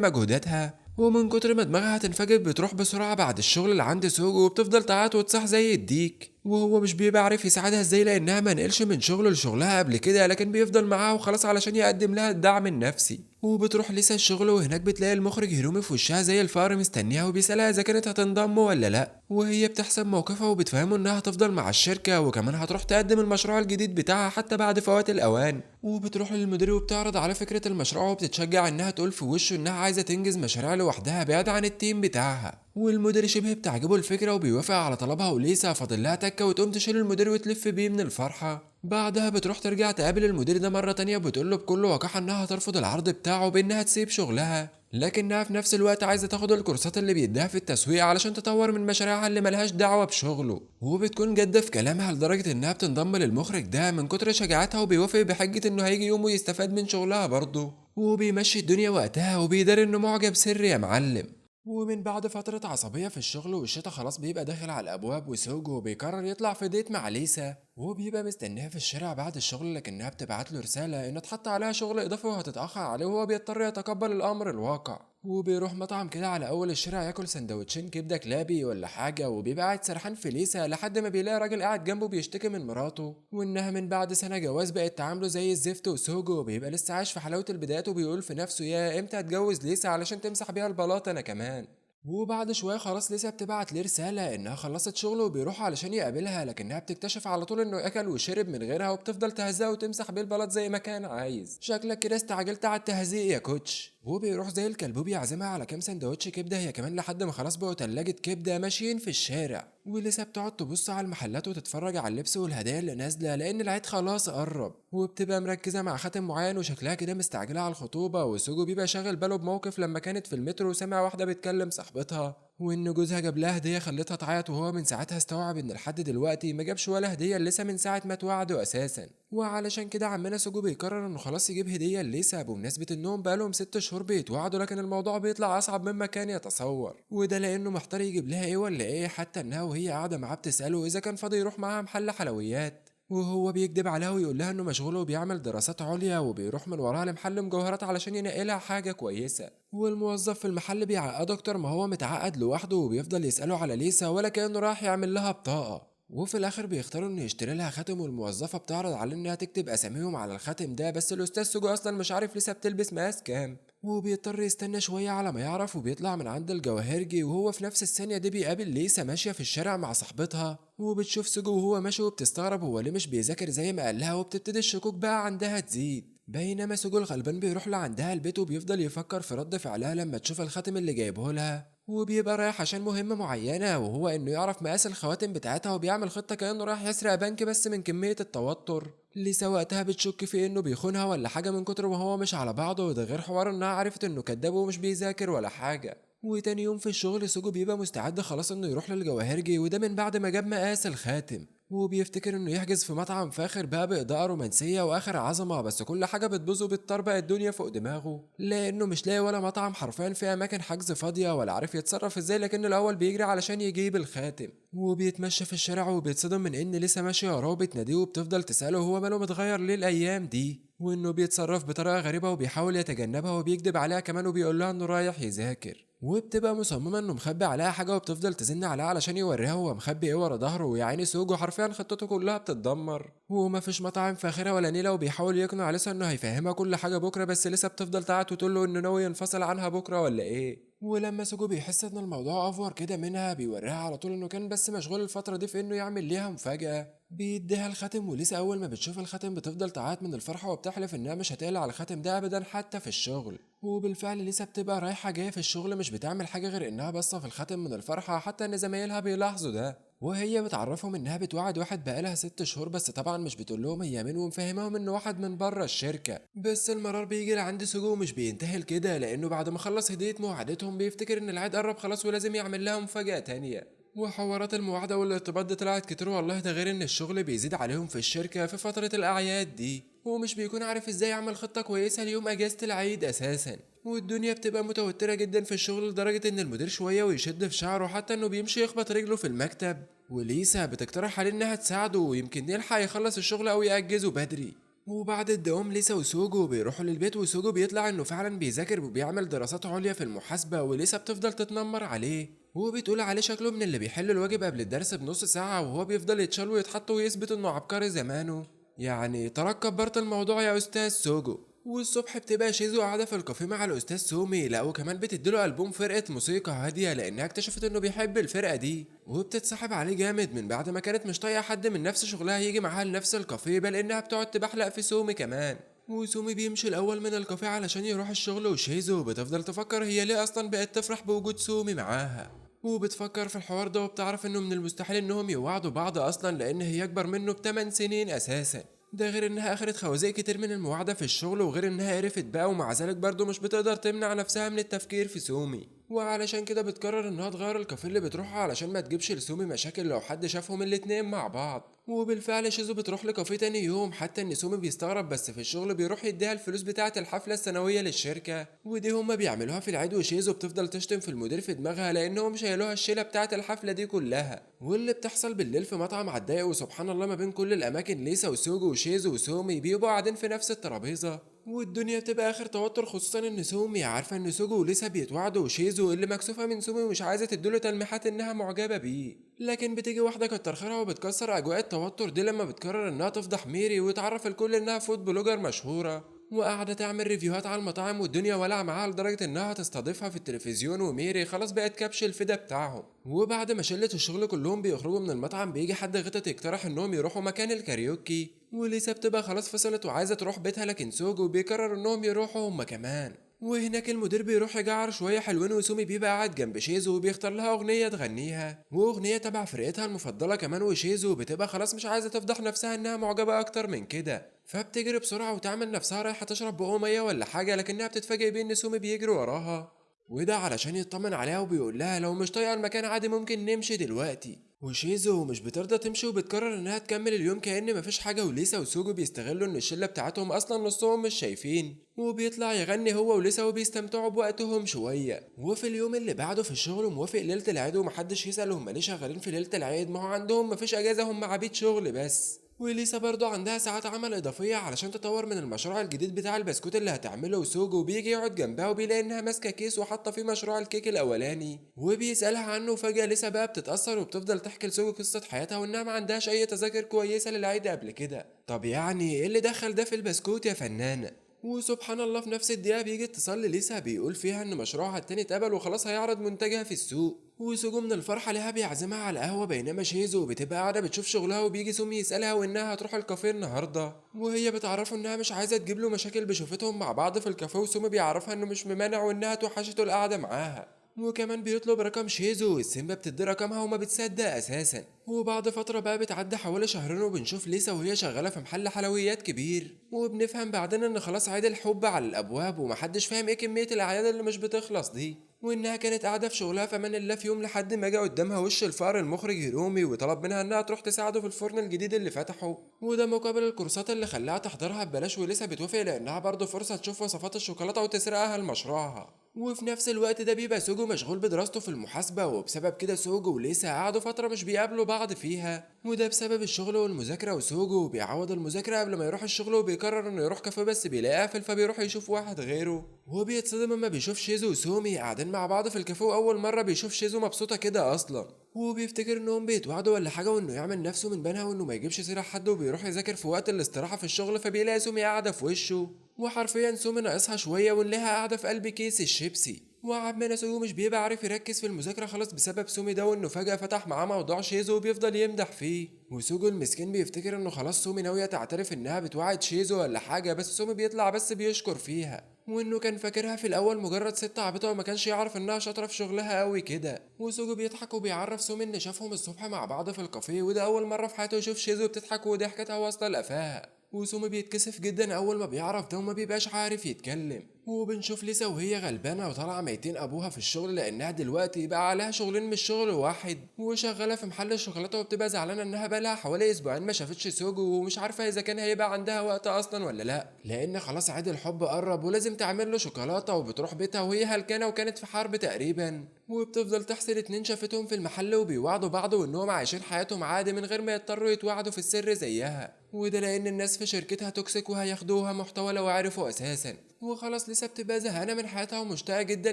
مجهوداتها. ومن كتر ما دماغها هتنفجر بتروح بسرعة بعد الشغل اللي عند سوجو، وبتفضل تعيط وتصح زي الديك، وهو مش بيبقى عارف يساعدها ازاي لانها ما نقلش من شغله لشغلها قبل كده، لكن بيفضل معاها وخلاص علشان يقدم لها الدعم النفسي. وبتروح لسه الشغل، وهناك بتلاقي المخرج هيرومي في وشها زي الفقر مستنيها، وبيسألها اذا كانت هتنضم ولا لا، وهي بتحسب موقفها وبتفهمه انها هتفضل مع الشركة، وكمان هتروح تقدم المشروع الجديد بتاعها حتى بعد فوات الاوان. وبتروح للمدير وبتعرض على فكرة المشروع، وبتتشجع انها تقول في وشه انها عايزة تنجز مشاريع لوحدها بعيد عن التيم بتاعها. والمدير شبه بتعجبه الفكرة وبيوافق على طلبها، وليسا فاضل لها تكة وتقوم تشيل المدير وتلف بيه من الفرحة. بعدها بتروح ترجع تقابل المدير ده مرة تانية، وبتقوله بكل وقاحة انها هترفض العرض بتاعه بانها تسيب شغلها، لكنها في نفس الوقت عايزة تاخد الكورسات اللي بيديها في التسويق علشان تطور من مشاريعها اللي ملهاش دعوة بشغله. وبتكون جادة في كلامها لدرجة انها بتنضم للمخرج ده من كتر شجاعتها، وبيوافق بحجة انه هيجي يوم ويستفاد من شغلها برضه، وبيمشي الدنيا وقتها، وبيدار انه معجب سري يا معلم. ومن بعد فترة عصبية في الشغل والشتا خلاص بيبقى داخل على الأبواب، وسوجو بيقرر يطلع في ديت مع ليسا، وبيبقى مستنيها في الشارع بعد الشغل، لكنها بتبعت له رسالة إن اتحط عليها شغل إضافي وهتتأخر عليه، وهو بيضطر يتقبل الأمر الواقع. وبيروح مطعم كده على أول الشارع ياكل سندوتشين كبدة كلابي ولا حاجة، وبيبقى قاعد سرحان في ليسا لحد ما بيلاقي راجل قاعد جنبه بيشتكي من مراته، وإنها من بعد سنة جواز بقت تعامله زي الزفت. وسوجو بيبقى لسه عايش في حلاوة البدايات، وبيقول في نفسه يا إمتى هتجوز ليسا علشان تمسح بيها البلاط أنا كمان. وبعد شوية خلاص ليسا بتبعت ليه رسالة انها خلصت شغل وبيروح علشان يقابلها، لكنها بتكتشف على طول انه اكل وشرب من غيرها، وبتفضل تهزقه وتمسح بيه البلاط زي ما كان عايز. شكلك كده استعجلت على التهزيق يا كوتش. وبيروح زي الكلب وبيعزمها على كام سندوتش كبدة هي كمان، لحد ما خلاص بقوا تلاجة كبدة ماشيين في الشارع. وليسا بتقعد تبص على المحلات وتتفرج على اللبس والهدايا اللي نازلة، لان العيد خلاص قرب، وبتبقى مركزة مع خاتم معين وشكلها كده مستعجلة على الخطوبة. وسوجو بيبقى شاغل باله بموقف لما كانت في المترو وسمع واحدة بتكلم صاحبتها، وان جوزها جاب لها هديه خلتها تعيط، وهو من ساعتها استوعب ان لحد دلوقتي ما جابش ولا هديه لسه من ساعه ما اتوعدوا اساسا. وعلشان كده عمنا سوجو بيقرر انه خلاص يجيب هديه لليسا بمناسبه انهم بقالهم 6 شهور بيتوعدوا، لكن الموضوع بيطلع اصعب مما كان يتصور، وده لانه محتار يجيب لها ايه ولا ايه، حتى انها وهي قاعده معاه بتساله اذا كان فاضي يروح معاها محل حلويات، وهو بيكدب عليها ويقول لها انه مشغول وبيعمل دراسات عليا، وبيروح من وراها لمحل مجوهرات علشان ينقلها حاجه كويسه. والموظف في المحل بيعقد اكتر ما هو متعقد لوحده، وبيفضل يساله على ليسا ولا كانه راح يعمل لها بطاقه. وفي الاخر بيختاروا انه يشتري لها خاتم، والموظفه بتعرض عليه انها تكتب اساميهم على الخاتم ده، بس الاستاذ سوجو اصلا مش عارف لسه بتلبس مقاس كام، وبيضطر يستنى شويه على ما يعرف، وبيطلع من عند الجواهرجي، وهو في نفس الثانيه دي بيقابل ليسا ماشيه في الشارع مع صاحبتها، وبتشوف سوجو وهو ماشي وبتستغرب هو ليه مش بيذاكر زي ما قال لها، وبتبتدي الشكوك بقى عندها تزيد. بينما سوجو الغلبان بيروح لعندها البيت، وبيفضل يفكر في رد فعلها لما تشوف الخاتم اللي جايبه لها، وبيبقى رايح عشان مهمة معينة، وهو انه يعرف مقاس الخواتم بتاعتها، وبيعمل خطة كأنه رايح يسرق بنك، بس من كمية التوتر ليسا وقتها بتشك في انه بيخونها ولا حاجة من كتر ما هو مش على بعضه، وده غير حوار انها عرفت انه كداب ومش بيذاكر ولا حاجة. وتاني يوم في الشغل سوجو بيبقى مستعد خلاص انه يروح للجواهرجي، وده من بعد ما جاب مقاس الخاتم، وبيفتكر انه يحجز في مطعم فاخر بقى باضاءة رومانسية واخر عظمة، بس كل حاجة بتبوظ وبتطربق الدنيا فوق دماغه، لانه مش لاقي ولا مطعم حرفيا في اماكن حجز فاضية، ولا عارف يتصرف ازاي، لكن الاول بيجري علشان يجيب الخاتم. وبيتمشى في الشارع وبيتصدم من ان لسه ماشية وراه وبتناديه، وبتفضل تسأله هو ماله متغير ليه الايام دي، وانه بيتصرف بطريقة غريبة وبيحاول يتجنبها، وبيكذب عليها كمان وبيقول لها انه رايح يذاكر، وبتبقى مصممة انه مخبي عليها حاجة، وبتفضل تزن عليها علشان يوريها هو مخبي ايه ورا ظهره، ويا عيني سوجو حرفيا خطته كلها بتتدمر، ومفيش مطاعم فاخرة ولا نيلة، وبيحاول يقنع لسه انه هيفهمها كل حاجة بكرة، بس لسه بتفضل تعت وتقول له انه ناوي ينفصل عنها بكرة ولا ايه. ولما سوجو بيحس ان الموضوع افور كده منها، بيوريها على طول انه كان بس مشغول الفترة دي في انه يعمل ليها مفاجأة، بيديها الخاتم، وليسا اول ما بتشوف الخاتم بتفضل تعيط من الفرحة، وبتحلف انها مش هتقلع على الخاتم ده ابدا حتى في الشغل. وبالفعل ليسا بتبقى رايحة جاية في الشغل مش بتعمل حاجة غير انها باصة في الخاتم من الفرحة، حتى ان زمايلها بيلاحظوا ده، وهي بتعرفهم انها بتوعد واحد بقالها 6 شهور، بس طبعا مش بتقول لهم هي مين، ومفهمهم انه واحد من بره الشركة. بس المرار بيجي لعند سوجو ومش بينتهي لكده، لانه بعد ما خلص هدية موعدتهم بيفتكر ان العيد قرب خلاص ولازم يعمل لها مفاجأة تانية. وحوارات المواعدة والارتباط دي طلعت كتير والله، ده غير ان الشغل بيزيد عليهم في الشركة في فترة الأعياد دي، ومش بيكون عارف ازاي يعمل خطة كويسة ليوم أجازة العيد أساسا. والدنيا بتبقى متوترة جدا في الشغل لدرجة ان المدير شوية ويشد في شعره حتى انه بيمشي يخبط رجله في المكتب. وليسا بتقترح عليه انها تساعده ويمكن يلحق يخلص الشغل او يأجزه بدري. وبعد الدوام ليسا وسوجو بيروحوا للبيت، وسوجو بيطلع انه فعلا بيذاكر وبيعمل دراسات عليا في المحاسبة، وليسا بتفضل تتنمر عليه وبتقول عليه شكله من اللي بيحل الواجب قبل الدرس بنص ساعة، وهو بيفضل يتشال ويتحط ويثبت انه عبقري زمانه. يعني ترك كبرت الموضوع يا استاذ سوجو. والصبح بتبقى شيزو قاعدة في الكافيه مع الأستاذ سومي، لا وكمان بتديله ألبوم فرقة موسيقى هادية لأنها اكتشفت إنه بيحب الفرقة دي، وبتتصاحب عليه جامد من بعد ما كانت مش طايقة حد من نفس شغلها يجي معاها لنفس الكافيه، بل إنها بتقعد تبحلق في سومي كمان. وسومي بيمشي الأول من الكافيه علشان يروح الشغل، وشيزو بتفضل تفكر هي ليه أصلا بقت تفرح بوجود سومي معاها، وبتفكر في الحوار ده وبتعرف إنه من المستحيل إنهم يوعدوا بعض أصلا لأن هي أكبر منه ب8 سنين أساسا. ده غير انها اخرت خوازيق كتير من المواعدة في الشغل، وغير انها قرفت بقى ومع ذلك برضه مش بتقدر تمنع نفسها من التفكير في سومي، وعلشان كده بتقرر انها تغير الكافيه اللي بتروحه علشان ما تجيبش لسومي مشاكل لو حد شافهم الاتنين مع بعض. وبالفعل شيزو بتروح لكافيه تاني يوم، حتى ان سومي بيستغرب بس في الشغل بيروح يديها الفلوس بتاعة الحفلة السنوية للشركة، ودي هما بيعملوها في العيد، وشيزو بتفضل تشتم في المدير في دماغها لانهم شايلوها الشيلة بتاعة الحفلة دي كلها. واللي بتحصل بالليل في مطعم على الضيق، وسبحان الله ما بين كل الاماكن ليسا وسوجو وشيزو وسومي بيبقوا قاعدين في نفس الترابيزه، والدنيا بتبقى اخر توتر، خصوصا ان سومي عارفه ان سوجو وليسا بيتوعدوا، وشيزو اللي مكسوفه من سومي ومش عايزه تديله تلميحات انها معجبه بيه. لكن بتيجي واحده كتر خيرها وبتكسر اجواء التوتر دي لما بتقرر انها تفضح ميري وتعرف الكل انها فود بلوجر مشهوره، وقاعدة تعمل ريفيوهات على المطاعم، والدنيا ولع معاها لدرجة انها تستضيفها في التلفزيون، وميري خلاص بقت كبش الفدا بتاعهم. وبعد ما شلة الشغل كلهم بيخرجوا من المطعم، بيجي حد غتت يقترح انهم يروحوا مكان الكاريوكي، وليسا بتبقى خلاص فصلت وعايزة تروح بيتها، لكن سوجو بيقرر انهم يروحوا هما كمان. وهناك المدير بيروح يجعر شوية حلوين، وسومي بيبقى قاعد جنب شيزو وبيختار لها أغنية تغنيها، وأغنية تبع فرقتها المفضلة كمان، وشيزو بتبقى خلاص مش عايزة تفضح نفسها إنها معجبة أكتر من كده، فبتجري بسرعة وتعمل نفسها رايحة تشرب بقه مية ولا حاجة، لكنها بتتفاجئ بإن سومي بيجري وراها، وده علشان يطمن عليها وبيقول لها لو مش طايقة المكان عادي ممكن نمشي دلوقتي. وشيزو مش بترضى تمشي وبتقرر انها تكمل اليوم كأن مفيش حاجة، وليسا وسوجو بيستغلوا ان الشلة بتاعتهم اصلا نصهم مش شايفين، وبيطلع يغني هو وليسا وبيستمتعوا بوقتهم شوية. وفي اليوم اللي بعده في الشغل موافق ليلة العيد، ومحدش يسأل هما ليه شغالين في ليلة العيد، ما هو عندهم مفيش اجازة، هم عبيد شغل بس. وليسا برضو عندها ساعات عمل إضافية علشان تطور من المشروع الجديد بتاع البسكوت اللي هتعمله، وسوجو بيجي يقعد جنبها وبيلاقي إنها ماسكة كيس وحاطة فيه مشروع الكيك الأولاني، وبيسألها عنه، وفجأة ليسا بقى بتتأثر وبتفضل تحكي لسوجو قصة حياتها وإنها ما عندهاش أي تذاكر كويسة للعيد قبل كده. طب يعني إيه اللي دخل ده في البسكوت يا فنانة؟ وسبحان الله في نفس الدقيقة بيجي اتصال لليسا بيقول فيها إن مشروعها التاني اتقبل وخلاص هيعرض منتجها في السوق، وسوجو من الفرحة ليها بيعزمها على القهوة، بينما شيزو بتبقى قاعدة بتشوف شغلها، وبيجي سومي يسألها وإنها هتروح الكافيه النهاردة، وهي بتعرفه إنها مش عايزة تجيب له مشاكل بشوفتهم مع بعض في الكافيه، وسومي بيعرفها إنه مش ممانع وإنها توحشته القعدة معاها، وكمان بيطلب رقم شيزو، والسيمبا بتدي رقمها وما بتصدق اساسا. وبعد فتره بقى بتعدي حوالي شهرين، وبنشوف ليسا وهي شغاله في محل حلويات كبير، وبنفهم بعدين ان خلاص عيد الحب على الابواب، ومحدش فاهم ايه كميه الاعياد اللي مش بتخلص دي، وانها كانت قاعده في شغلها في امان الله في يوم لحد ما جه قدامها وش الفقر المخرج هيرومي، وطلب منها انها تروح تساعده في الفرن الجديد اللي فتحه، وده مقابل الكورسات اللي خلاها تحضرها ببلاش، وليسا بتوافق لانها برضه فرصه تشوف وصفات الشوكولاته وتسرقها لمشروعها. وفي نفس الوقت ده بيبقى سوجو مشغول بدراسته في المحاسبة، وبسبب كده سوجو وليسا قعدوا فترة مش بيقابلوا بعض فيها، وده بسبب الشغل والمذاكرة، وسوجو بيعوض المذاكرة قبل ما يروح الشغل، وبيقرر انه يروح كافيه بس بيلاقيه قافل، فبيروح يشوف واحد غيره، وبيتصدم اما بيشوف شيزو وسومي قاعدين مع بعض في الكافيه، واول مرة بيشوف شيزو مبسوطة كده اصلا، وبيفتكر انهم بيتوعدوا ولا حاجة وانه يعمل نفسه من بينها وانه ما يجيبش سيرة حد، وبيروح يذاكر في وقت الاستراحة في الشغل، فبيلاقي سومي قاعدة في وشه، وحرفيا سومي ناقصها شوية ونلاقيها قاعدة في قلب كيس الشيبسي. وعمنا سوجو مش بيبقى عارف يركز في المذاكرة خلاص بسبب سومي ده، وانه فجأة فتح معاه موضوع شيزو وبيفضل يمدح فيه، وسوجو المسكين بيفتكر انه خلاص سومي ناوية تعترف انها بتوعد شيزو ولا حاجة، بس سومي بيطلع بس بيشكر فيها، وانه كان فاكرها في الاول مجرد ست عبيطة وما كانش يعرف انها شاطرة في شغلها قوي كده. وسوجو بيضحك وبيعرف سومي ان شافهم الصبح مع بعض في الكافيه، وده اول مرة في حياته يشوف شيزو بتضحك وضحكتها واصلة لقفاها، وسومي بيتكسف جدا اول ما بيعرف ده وما بيبقاش عارف يتكلم. وبنشوف ليسا وهي غلبانة وطالعة ميتين أبوها في الشغل لأنها دلوقتي بقى عليها شغلين مش شغل واحد، وشغالة في محل الشوكولاتة وبتبقى زعلانة إنها بقالها حوالي أسبوعين ما شافتش سوجو ومش عارفة إذا كان هيبقى عندها وقت أصلا ولا لأ، لأن خلاص عيد الحب قرب ولازم تعمل له شوكولاتة، وبتروح بيتها وهي هلكانة وكانت في حرب تقريبا، وبتفضل تحسد اتنين شافتهم في المحل وبيوعدوا بعض وإنهم عايشين حياتهم عادي من غير ما يضطروا يتوعدوا في السر زيها، وده لأن الناس في شركتها توكسيك وهياخدوها محتوى لو عرفوا أساسا. وخلاص لسه بتبقى زهقانة من حياتها ومشتاقة جدا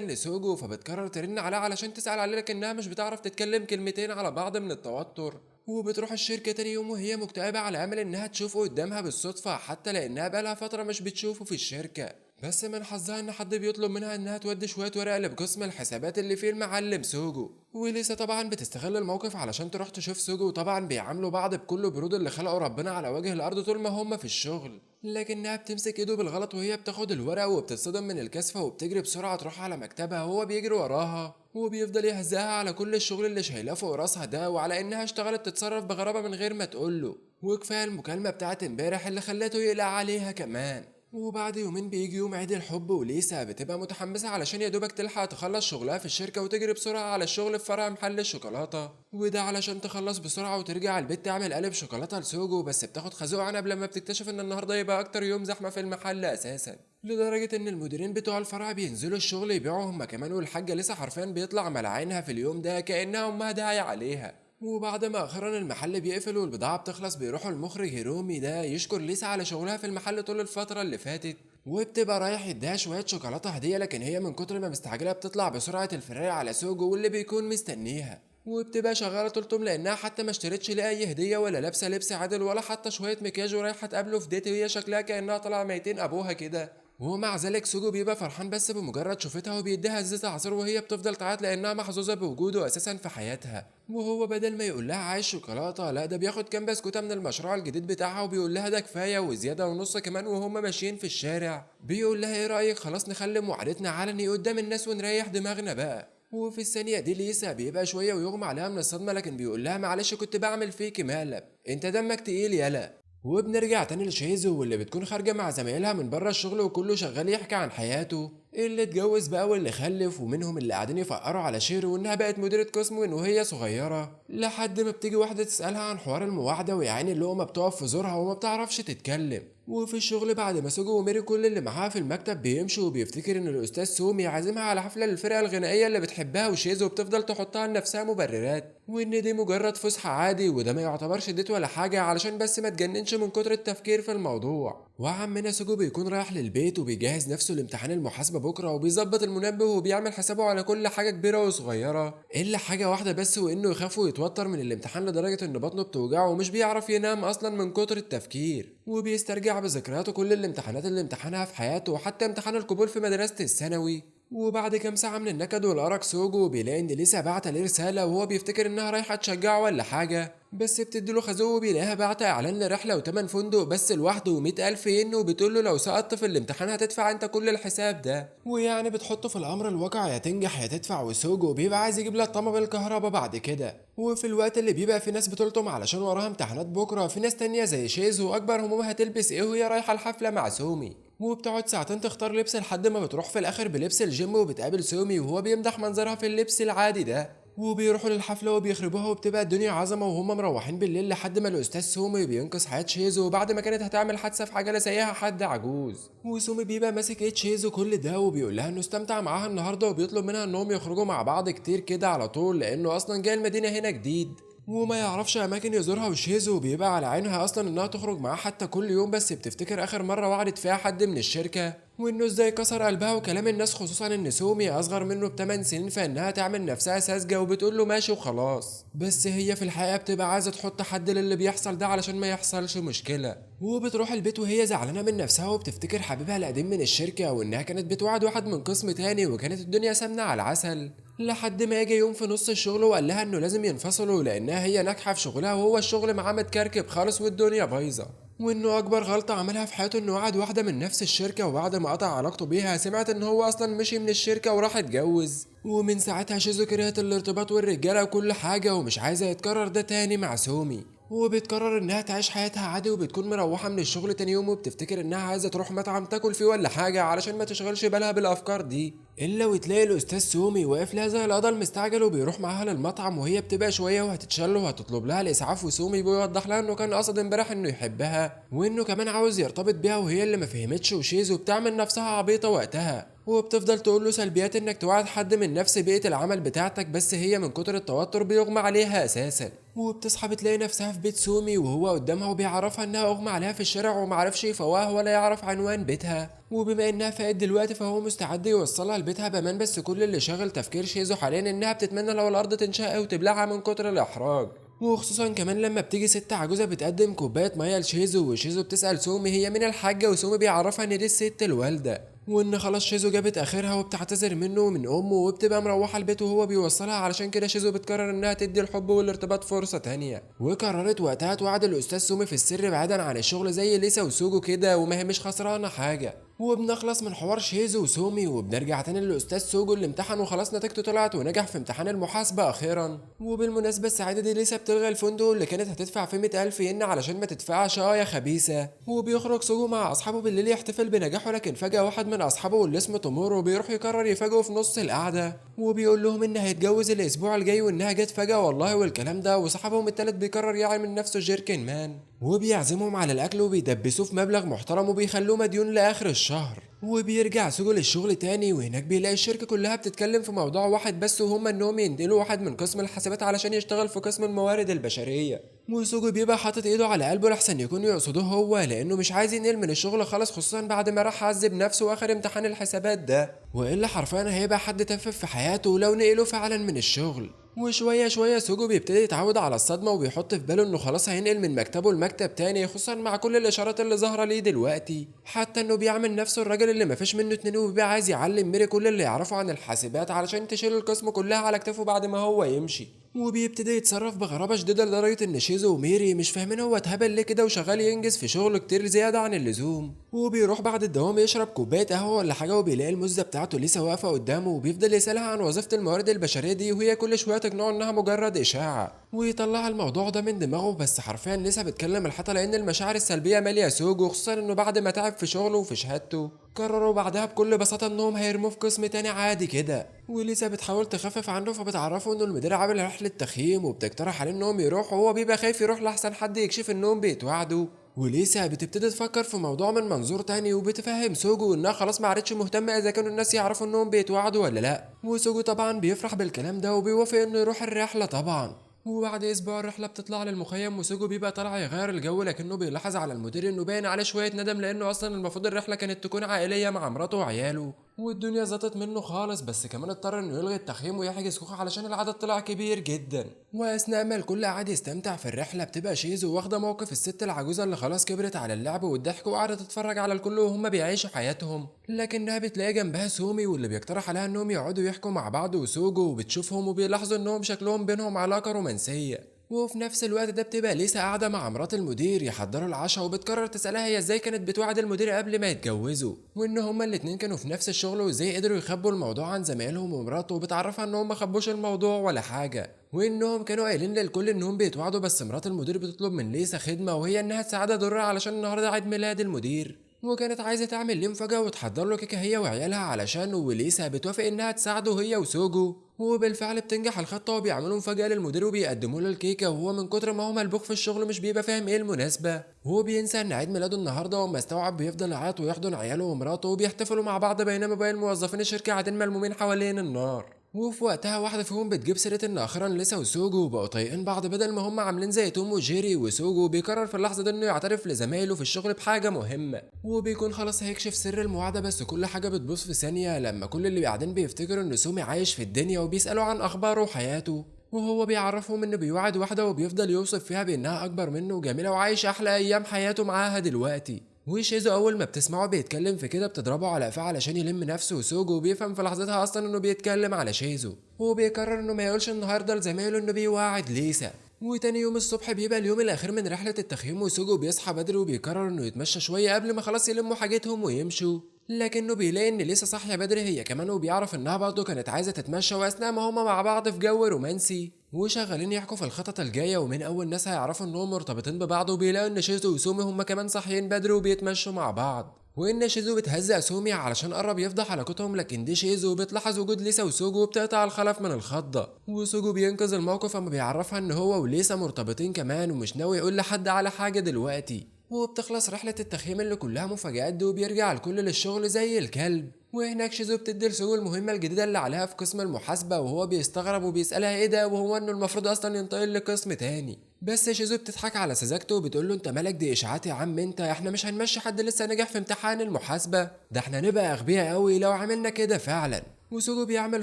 لسوجو، فبتقرر ترن عليه علشان تسأل عليه لكنها مش بتعرف تتكلم كلمتين على بعض من التوتر، وبتروح الشركة تاني يوم وهي مكتئبة على أمل إنها تشوفه قدامها بالصدفة حتى لأنها بقالها فترة مش بتشوفه في الشركة، بس من حظها إن حد بيطلب منها إنها تودي شوية ورق لقسم الحسابات اللي فيه المعلم سوجو، وليسا طبعا بتستغل الموقف علشان تروح تشوف سوجو، وطبعا بيعاملوا بعض بكل برود اللي خلقه ربنا على وجه الأرض طول ما هما في الشغل، لكنها بتمسك ايده بالغلط وهي بتاخد الورق وبتتصدم من الكثفة وبتجري بسرعة تروح على مكتبها وهو بيجري وراها، وبيفضل يهزقها على كل الشغل اللي شايلاه فوق راسها ده وعلى انها اشتغلت تتصرف بغرابة من غير ما تقوله، وكفاية المكالمة بتاعت امبارح اللي خلته يقلق عليها كمان. وبعد يومين بيجي يوم عيد الحب وليسا بتبقى متحمسة علشان يدوبك تلحق تخلص شغلها في الشركة وتجري بسرعة على الشغل في فرع محل الشوكولاتة، وده علشان تخلص بسرعة وترجع البيت تعمل قالب شوكولاتة لسوجو، بس بتاخد خازوق عنب لما بتكتشف ان النهاردة يبقى اكتر يوم زحمة في المحل اساسا، لدرجة ان المديرين بتوع الفرع بينزلوا الشغل يبيعوا هما كمان، والحاجة لسه حرفيا بيطلع ملعينها في اليوم ده كأنها امها داعية عليها. وبعد ما اخيرا المحل بيقفل والبضاعة بتخلص بيروحوا المخرج هيرومي ده يشكر ليسا على شغلها في المحل طول الفترة اللي فاتت، وبتبقى رايح يديها شوية شوكولاتة هدية، لكن هي من كتر ما مستعجلة بتطلع بسرعة الفراري على سوجو واللي بيكون مستنيها، وبتبقى شغالة طولتم لأنها حتى ما اشترتش ليه أي هدية ولا لابسة لبس عادل ولا حتى شوية مكياج ورايحة تقابله في ديت وهي شكلها كأنها طالعة ميتين أبوها كده، ومع ذلك سوجو بيبقى فرحان بس بمجرد شوفتها وبيديها ازازة عصير وهي بتفضل تعيط لأنها محظوظة بوجوده أساسا في حياتها، وهو بدل ما يقول لها عايز شوكولاتة لا ده بياخد كام بسكوتة من المشروع الجديد بتاعها وبيقول لها ده كفاية وزيادة ونص كمان، وهما ماشيين في الشارع بيقول لها ايه رأيك خلاص نخلي معادتنا علني قدام الناس ونريح دماغنا بقى، وفي الثانية دي ليسا بيبقى شوية ويغمى عليها من الصدمة لكن بيقول لها معلش كنت بعمل فيكي مقلب انت دمك تقيل يالا. وبنرجع تاني لشيزو واللي بتكون خارجة مع زمايلها من بره الشغل وكله شغال يحكي عن حياته، اللي اتجوز بقى واللي خلف، ومنهم اللي قاعدين يفقروا على شيرو وانها بقت مديرة قسم من وهي صغيرة، لحد ما بتيجي واحدة تسألها عن حوار المواعدة ويا عيني اللقمة بتقف في زورها وما بتعرفش تتكلم. وفي الشغل بعد ما سوجو وميري كل اللي معاها في المكتب بيمشوا وبيفتكر ان الاستاذ سومي عازمها على حفلة للفرقة الغنائية اللي بتحبها، وشيزو بتفضل تحطها لنفسها مبررات وان دي مجرد فسحة عادي وده ما يعتبرش ديت ولا حاجة علشان بس ما تجننش من كتر التفكير في الموضوع. وعمنا سوجو بيكون رايح للبيت وبيجهز نفسه لامتحان المحاسبة بكرة وبيظبط المنبه وبيعمل حسابه على كل حاجة كبيرة وصغيرة الا حاجة واحدة بس، وانه يخاف ويتوتر من الامتحان لدرجة ان بطنه بتوجعه ومش بيعرف ينام اصلا من كتر التفكير، وبيسترجع بذكرياته كل الامتحانات اللي امتحنها في حياته وحتى امتحان القبول في مدرسة الثانوي. وبعد كام ساعة من النكد والأرق سوجو بيلاقي إن ليسا بعت ليه رسالة وهو بيفتكر إنها رايحة تشجعه ولا حاجة، بس بتديله خازوق وبيلاقيها بعت إعلان لرحلة وتمن فندق بس لوحده و100,000 ين، وبتقوله لو سقطت في الامتحان هتدفع أنت كل الحساب ده، ويعني بتحطه في الأمر الواقع يا تنجح يا تدفع، وسوجو بيبقى عايز يجيب لها طمع بالكهرباء بعد كده. وفي الوقت اللي بيبقى في ناس بتلطم علشان وراها امتحانات بكرة، في ناس تانية زي شيزو أكبر همومها هتلبس إيه وهي رايحة الحفلة مع سومي، وبتقعد ساعتين تختار لبس لحد ما بتروح في الاخر بلبس الجيم وبتقابل سومي وهو بيمدح منظرها في اللبس العادي ده، وبيروحوا للحفله وبيخربوها وبتبقى الدنيا عظمه وهم مروحين بالليل لحد ما الاستاذ سومي بينقذ حياه شيزو بعد ما كانت هتعمل حادثه في عجله سايقها حد عجوز، وسومي بيبقى ماسك ايد شيزو كل ده وبيقول لها انه استمتع معاها النهارده وبيطلب منها انهم يخرجوا مع بعض كتير كده على طول لانه اصلا جاي المدينه هنا جديد وما يعرفش اماكن يزورها، وشيزو بيبقى على عينها اصلا انها تخرج معاه حتى كل يوم، بس بتفتكر اخر مره وعدت فيها حد من الشركه وانه ازاي كسر قلبها وكلام الناس خصوصا ان سومي اصغر منه ب8 سنين فانها تعمل نفسها ساذجه وبتقول له ماشي وخلاص، بس هي في الحقيقه بتبقى عايزه تحط حد للي بيحصل ده علشان ما يحصلش مشكله. وبتروح البيت وهي زعلانه من نفسها وبتفتكر حبيبها القديم من الشركه وانها كانت بتوعد واحد من قسم تاني وكانت الدنيا سمنه على العسل، لحد ما يجي يوم في نص الشغل وقال لها انه لازم ينفصلوا لانها هي ناجحه في شغلها وهو الشغل معاه متكركب خالص والدنيا بايظه، وانه اكبر غلطه عملها في حياته انه وعد واحده من نفس الشركه وبعد ما قطع علاقته بيها سمعت ان هو اصلا مشي من الشركه وراح اتجوز، ومن ساعتها شيزو كرهت الارتباط والرجاله وكل حاجه ومش عايزه يتكرر ده تاني مع سومي. وبتقرر انها تعيش حياتها عادي، وبتكون مروحة من الشغل تاني يوم وبتفتكر انها عايزة تروح مطعم تاكل فيه ولا حاجة علشان ما تشغلش بالها بالافكار دي، الا وتلاقي الاستاذ سومي واقف لها زي القضا المستعجل وبيروح معاها للمطعم، وهي بتبقى شوية وهتتشل وهتطلب لها الاسعاف، وسومي بيوضح لها انه كان قصد امبارح انه يحبها وانه كمان عاوز يرتبط بيها، وهي اللي ما فهمتش وشيزو بتعمل نفسها عبيطة وقتها، وبتفضل تقول له سلبيات انك توعد حد من نفس بيئة العمل بتاعتك، بس هي من كتر التوتر بيغمى عليها اساسا. وبتصحى بتلاقي نفسها في بيت سومي وهو قدامها وبيعرفها انها اغمى عليها في الشارع ومعرفش يفوقها ولا يعرف عنوان بيتها، وبما انها فاقت دلوقتي فهو مستعد يوصلها لبيتها بامان، بس كل اللي شاغل تفكير شيزو حاليا انها بتتمنى لو الارض تنشق وتبلعها من كتر الاحراج، وخصوصا كمان لما بتيجي ست عجوزة بتقدم كوباية مية لشيزو، وشيزو بتسأل سومي هي مين الحاجة، وسومي بيعرفها ان دي الست الوالدة، وان خلاص شيزو جابت اخرها وبتعتذر منه ومن امه، وبتبقى مروحه البيت وهو بيوصلها، علشان كده شيزو بتقرر انها تدي الحب والارتباط فرصه تانية، وقررت وقتها توعد الاستاذ سومي في السر بعيدا عن الشغل زي ليسا وسوجو كده، وما هي مش خسرانه حاجه. وبنخلص من حوار شيزو وسومي وبنرجع تاني للاستاذ سوجو اللي امتحن وخلاص نتيجته طلعت ونجح في امتحان المحاسبه اخيرا. وبالمناسبه السعيده دي ليسا بتلغي الفندق اللي كانت هتدفع فيه 100,000 ين علشان ما تدفعش يا خبيثه، وبيخرج سوجو مع اصحابه بالليل يحتفل بنجاحه، لكن فجاه واحد من اصحابه واللي اسمه تومورو بيروح يقرر يفاجئه في نص القعده، وبيقول لهم انه هيتجوز الاسبوع الجاي وانها جت فجاه والله والكلام ده، وصاحبهم التالت بيقرر يعمل نفسه جيركن مان وبيعزمهم على الاكل وبيدبسوه في مبلغ محترم وبيخلوه مديون لاخر الشهر. وبيرجع سوجو للشغل تاني، وهناك بيلاقي الشركة كلها بتتكلم في موضوع واحد بس، وهما انهم ينقلوا واحد من قسم الحاسبات علشان يشتغل في قسم الموارد البشرية، وسوجو بيبقى حاطط ايده على قلبه لحسن يكون يقصدوه هو، لانه مش عايز ينقل من الشغل خالص، خصوصا بعد ما راح عذب نفسه اخر امتحان الحسابات ده، والا حرفيا هيبقى حد تافه في حياته لو نقله فعلا من الشغل. وشوية شوية سوجو بيبتدي يتعود على الصدمة وبيحط في باله انه خلاص هينقل من مكتبه لمكتب تاني، خصوصا مع كل الاشارات اللي ظاهرة ليه دلوقتي، حتى انه بيعمل نفسه الراجل اللي مفيش منه اتنين، وبيبقى عايز يعلم ميري كل اللي يعرفه عن الحاسبات علشان تشيل القسم كلها على كتافه بعد ما هو يمشي، وبيبتدي يتصرف بغرابة شديدة لدرجة ان شيزو وميري مش فاهمين هو اتهبل ليه كده وشغال ينجز في شغله كتير زيادة عن اللزوم. وبيروح بعد الدوام يشرب كوباية قهوة ولا حاجة، وبيلاقي المزة بتاعته لسه واقفة قدامه، وبيفضل يسألها عن وظيفة الموارد البشرية دي، وهي كل شوية تقنعه انها مجرد اشاعة ويطلع الموضوع ده من دماغه، بس حرفيا لسه بتكلم الحيطة لان المشاعر السلبية مالية سوجو، خصوصا انه بعد ما تعب في شغله وفي شهادته قرروا بعدها بكل بساطة انهم هيرموه في قسم تاني عادي كده. وليسا بتحاول تخفف عنه فبتعرفه انه المدير عامل رحلة تخييم وبتقترح عليه انهم يروحوا، وهو بيبقى خايف يروح لحسن حد يكشف انهم بيتوعدوا. وليسا بتبتدي تفكر في موضوع من منظور تاني وبتفهم سوجو انها خلاص ما عادتش مهتمة اذا كانوا الناس يعرفوا انهم بيتوعدوا ولا لا، وسوجو طبعا بيفرح بالكلام ده وبيوافق انه يروح الرحلة طبعا. وبعد اسبوع الرحله بتطلع للمخيم، وسوجو بيبقى طالع يغير الجو، لكنه بيلاحظ على المدير انه باين عليه شويه ندم، لانه اصلا المفروض الرحله كانت تكون عائليه مع مراته وعياله، والدنيا زطت منه خالص، بس كمان اضطر انه يلغي التخييم ويحجز كوخ علشان العدد طلع كبير جدا. واثناء ما الكل قاعد يستمتع في الرحله بتبقى شيزو واخده موقف الست العجوزه اللي خلاص كبرت على اللعب والضحك وقاعده تتفرج على الكل وهم بيعيشوا حياتهم، لكنها بتلاقي جنبها سومي واللي بيقترح عليها انهم يقعدوا يحكوا مع بعض، وسوجو وبتشوفهم وبيلاحظوا انهم شكلهم بينهم علاقه رومانسيه. وفي نفس الوقت ده بتبقى ليسا قاعدة مع مرات المدير يحضروا العشاء، وبتقرر تسألها هي ازاي كانت بتوعد المدير قبل ما يتجوزوا، وان هما الاتنين كانوا في نفس الشغل وازاي قدروا يخبوا الموضوع عن زمايلهم ومراته، وبتعرفها ان هم ما خبوش الموضوع ولا حاجة، وانهم كانوا قايلين للكل انهم بيتوعدوا، بس مرات المدير بتطلب من ليسا خدمة وهي انها تساعدها ضروري علشان النهارده عيد ميلاد المدير، وكانت عايزة تعمل ليه مفاجأة وتحضر له كيكة هي وعيالها علشانه، وليسا بتوافق انها تساعده هي وسوجو، وبالفعل بتنجح الخطة وبيعملوا مفاجأة للمدير وبيقدموا له الكيكة، وهو من كتر ما هو ملبوخ في الشغل مش بيبقى فاهم ايه المناسبة، وهو بينسى ان عيد ميلاده النهارده، وما استوعب بيفضل يعيط ويحضن عياله ومراته وبيحتفلوا مع بعض، بينما باقي موظفين الشركة قاعدين ملمومين حوالين النار. وفي وقتها واحدة فيهم بتجيب سيرة ان اخيرا ليسا وسوجو بقوا طايقين بعض بدل ما هم عاملين زي توم وجيري، وسوجو بيقرر في اللحظة دي انه يعترف لزمايله في الشغل بحاجة مهمة، وبيكون خلاص هيكشف سر المواعدة، بس كل حاجة بتبوظ في ثانية لما كل اللي قاعدين بيفتكروا ان سومي عايش في الدنيا وبيسألوا عن اخباره وحياته، وهو بيعرفهم انه بيوعد واحدة وبيفضل يوصف فيها بانها اكبر منه وجميلة وعايش احلى ايام حياته معاها دلوقتي. وشيزو اول ما بتسمعه بيتكلم في كده بتضربه على قفاه علشان يلم نفسه، وسوجو بيفهم في لحظتها اصلا انه بيتكلم على شيزو، وبيقرر انه ما يقولش النهارده لزمايله انه بيوعد ليسا. وتاني يوم الصبح بيبقى اليوم الاخير من رحله التخييم، وسوجو بيصحى بدري وبيقرر انه يتمشى شويه قبل ما خلاص يلموا حاجتهم ويمشوا، لكنه بيلاقي ان ليسا صاحيه بدري هي كمان، وبيعرف انها برضه كانت عايزه تتمشى، واثناء ما هما مع بعض في جو رومانسي وشغالين يحكوا في الخطط الجايه، ومن اول ناس هيعرفوا انهم مرتبطين ببعض، وبيلاقوا ان شيزو وسومي هما كمان صاحيين بدري وبيتمشوا مع بعض، وان شيزو بتهزق سومي علشان قرب يفضح علاقتهم، لكن دي شيزو بتلاحظ وجود ليسا وسوجو وبتقطع الخلف من الخضه، وسوجو بينقذ الموقف اما بيعرفها ان هو وليسا مرتبطين كمان ومش ناوي يقول لحد على حاجه دلوقتي. وبتخلص رحلة التخييم اللي كلها مفاجآت دي، وبيرجع الكل للشغل زي الكلب. وهناك شيزو بتدي لسوجو المهمة الجديدة اللي عليها في قسم المحاسبة، وهو بيستغرب وبيسألها ايه ده، وهو انه المفروض اصلا ينتقل لقسم تاني. بس شيزو بتضحك على سذاجته وبتقول له انت مالك، دي اشاعات يا عم انت، احنا مش هنمشي حد لسه نجح في امتحان المحاسبة، ده احنا نبقى اغبياء قوي لو عملنا كده فعلا. وسوجو بيعمل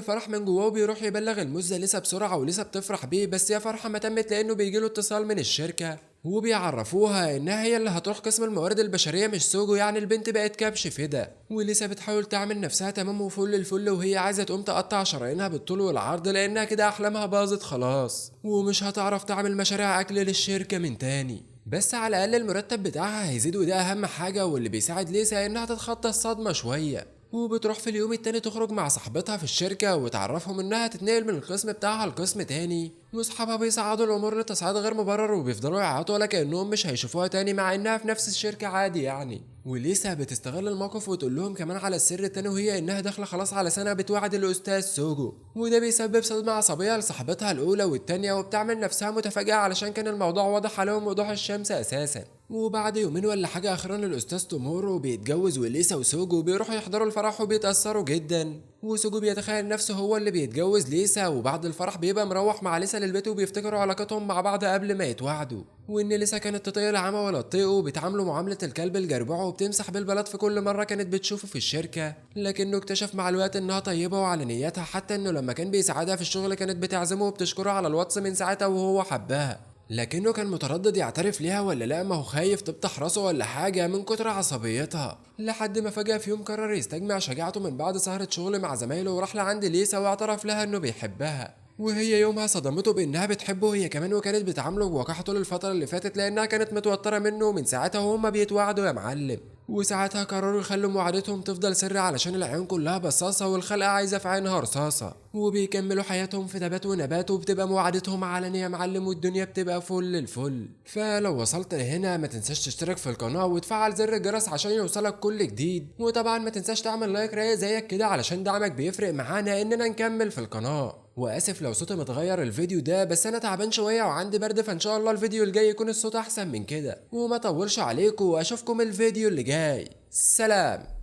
فرح من جواه وبيروح يبلغ المزة لسه بسرعة، ولسه بتفرح بيه، بس يا فرحة ما تمت لانه بيجيله اتصال من الشركة وبيعرفوها انها هي اللي هتروح قسم الموارد البشريه مش سوجو، يعني البنت بقت كبش فدا. وليسا بتحاول تعمل نفسها تمام وفل الفل، وهي عايزه تقوم تقطع شرايينها بالطول والعرض لانها كده احلامها باظت خلاص، ومش هتعرف تعمل مشاريع اكل للشركه من تاني. بس على الاقل المرتب بتاعها هيزيد، وده اهم حاجه، واللي بيساعد ليسا انها تتخطى الصدمه شويه. وبتروح في اليوم التاني تخرج مع صاحبتها في الشركة وتعرفهم انها تتنقل من القسم بتاعها لقسم تاني، واصحابها بيصعدوا الامور لتصعيد غير مبرر وبيفضلوا يعيطوا ولا كأنهم مش هيشوفوها تاني مع انها في نفس الشركة عادي يعني. وليسا بتستغل الموقف وتقول لهم كمان على السر التاني، وهي انها داخله خلاص على سنة بتوعد الاستاذ سوجو، وده بيسبب صدمة عصبية لصاحبتها الاولى والتانية، وبتعمل نفسها متفاجئة علشان كان الموضوع واضح عليهم وضوح الشمس اساسا. وبعد يومين ولا حاجة اخيرا الاستاذ تومورو بيتجوز، وليسا وسوجو بيروحوا يحضروا الفرح وبيتأثروا جدا. وسوجو بيتخيل نفسه هو اللي بيتجوز ليسا، وبعد الفرح بيبقى مروح مع ليسا للبيت وبيفتكروا علاقتهم مع بعض قبل ما يتوعدوا، وان ليسا كانت تطيق العمى ولا تطيقه، وبتعامله معاملة الكلب الجربوع، وبتمسح بالبلد في كل مرة كانت بتشوفه في الشركة، لكنه اكتشف مع الوقت انها طيبة وعلى نيتها، حتى انه لما كان بيساعدها في الشغل كانت بتعزمه وبتشكره على الواتس من ساعتها وهو حبها، لكنه كان متردد يعترف ليها ولا لا، ما هو خايف تفتح راسه ولا حاجة من كتر عصبيتها. لحد ما فجأة في يوم قرر يستجمع شجاعته من بعد سهرة شغل مع زمايله، وراح لعند ليسا واعترف لها انه بيحبها. وهي يومها صدمته بانها بتحبه هي كمان، وكانت بتعامله بوقاحة طول الفترة اللي فاتت لانها كانت متوترة منه من ساعتها وهما بيتوعدوا يا معلم. وساعتها قرروا يخلوا موعدتهم تفضل سر علشان العيون كلها بصاصة والخلقة عايزة في عينها رصاصة، وبيكملوا حياتهم في تبات ونبات، وبتبقى موعدتهم علنية يا معلم، والدنيا بتبقى فل الفل. فلو وصلت لهنا ما تنساش تشترك في القناة وتفعل زر الجرس عشان يوصلك كل جديد، وطبعا ما تنساش تعمل لايك رايق زيك كده علشان دعمك بيفرق معانا اننا نكمل في القناة. واسف لو صوتي متغير الفيديو ده، بس انا تعبان شويه وعندي برد، فان شاء الله الفيديو الجاي يكون الصوت احسن من كده، وما طولش عليكم واشوفكم الفيديو اللي جاي. سلام.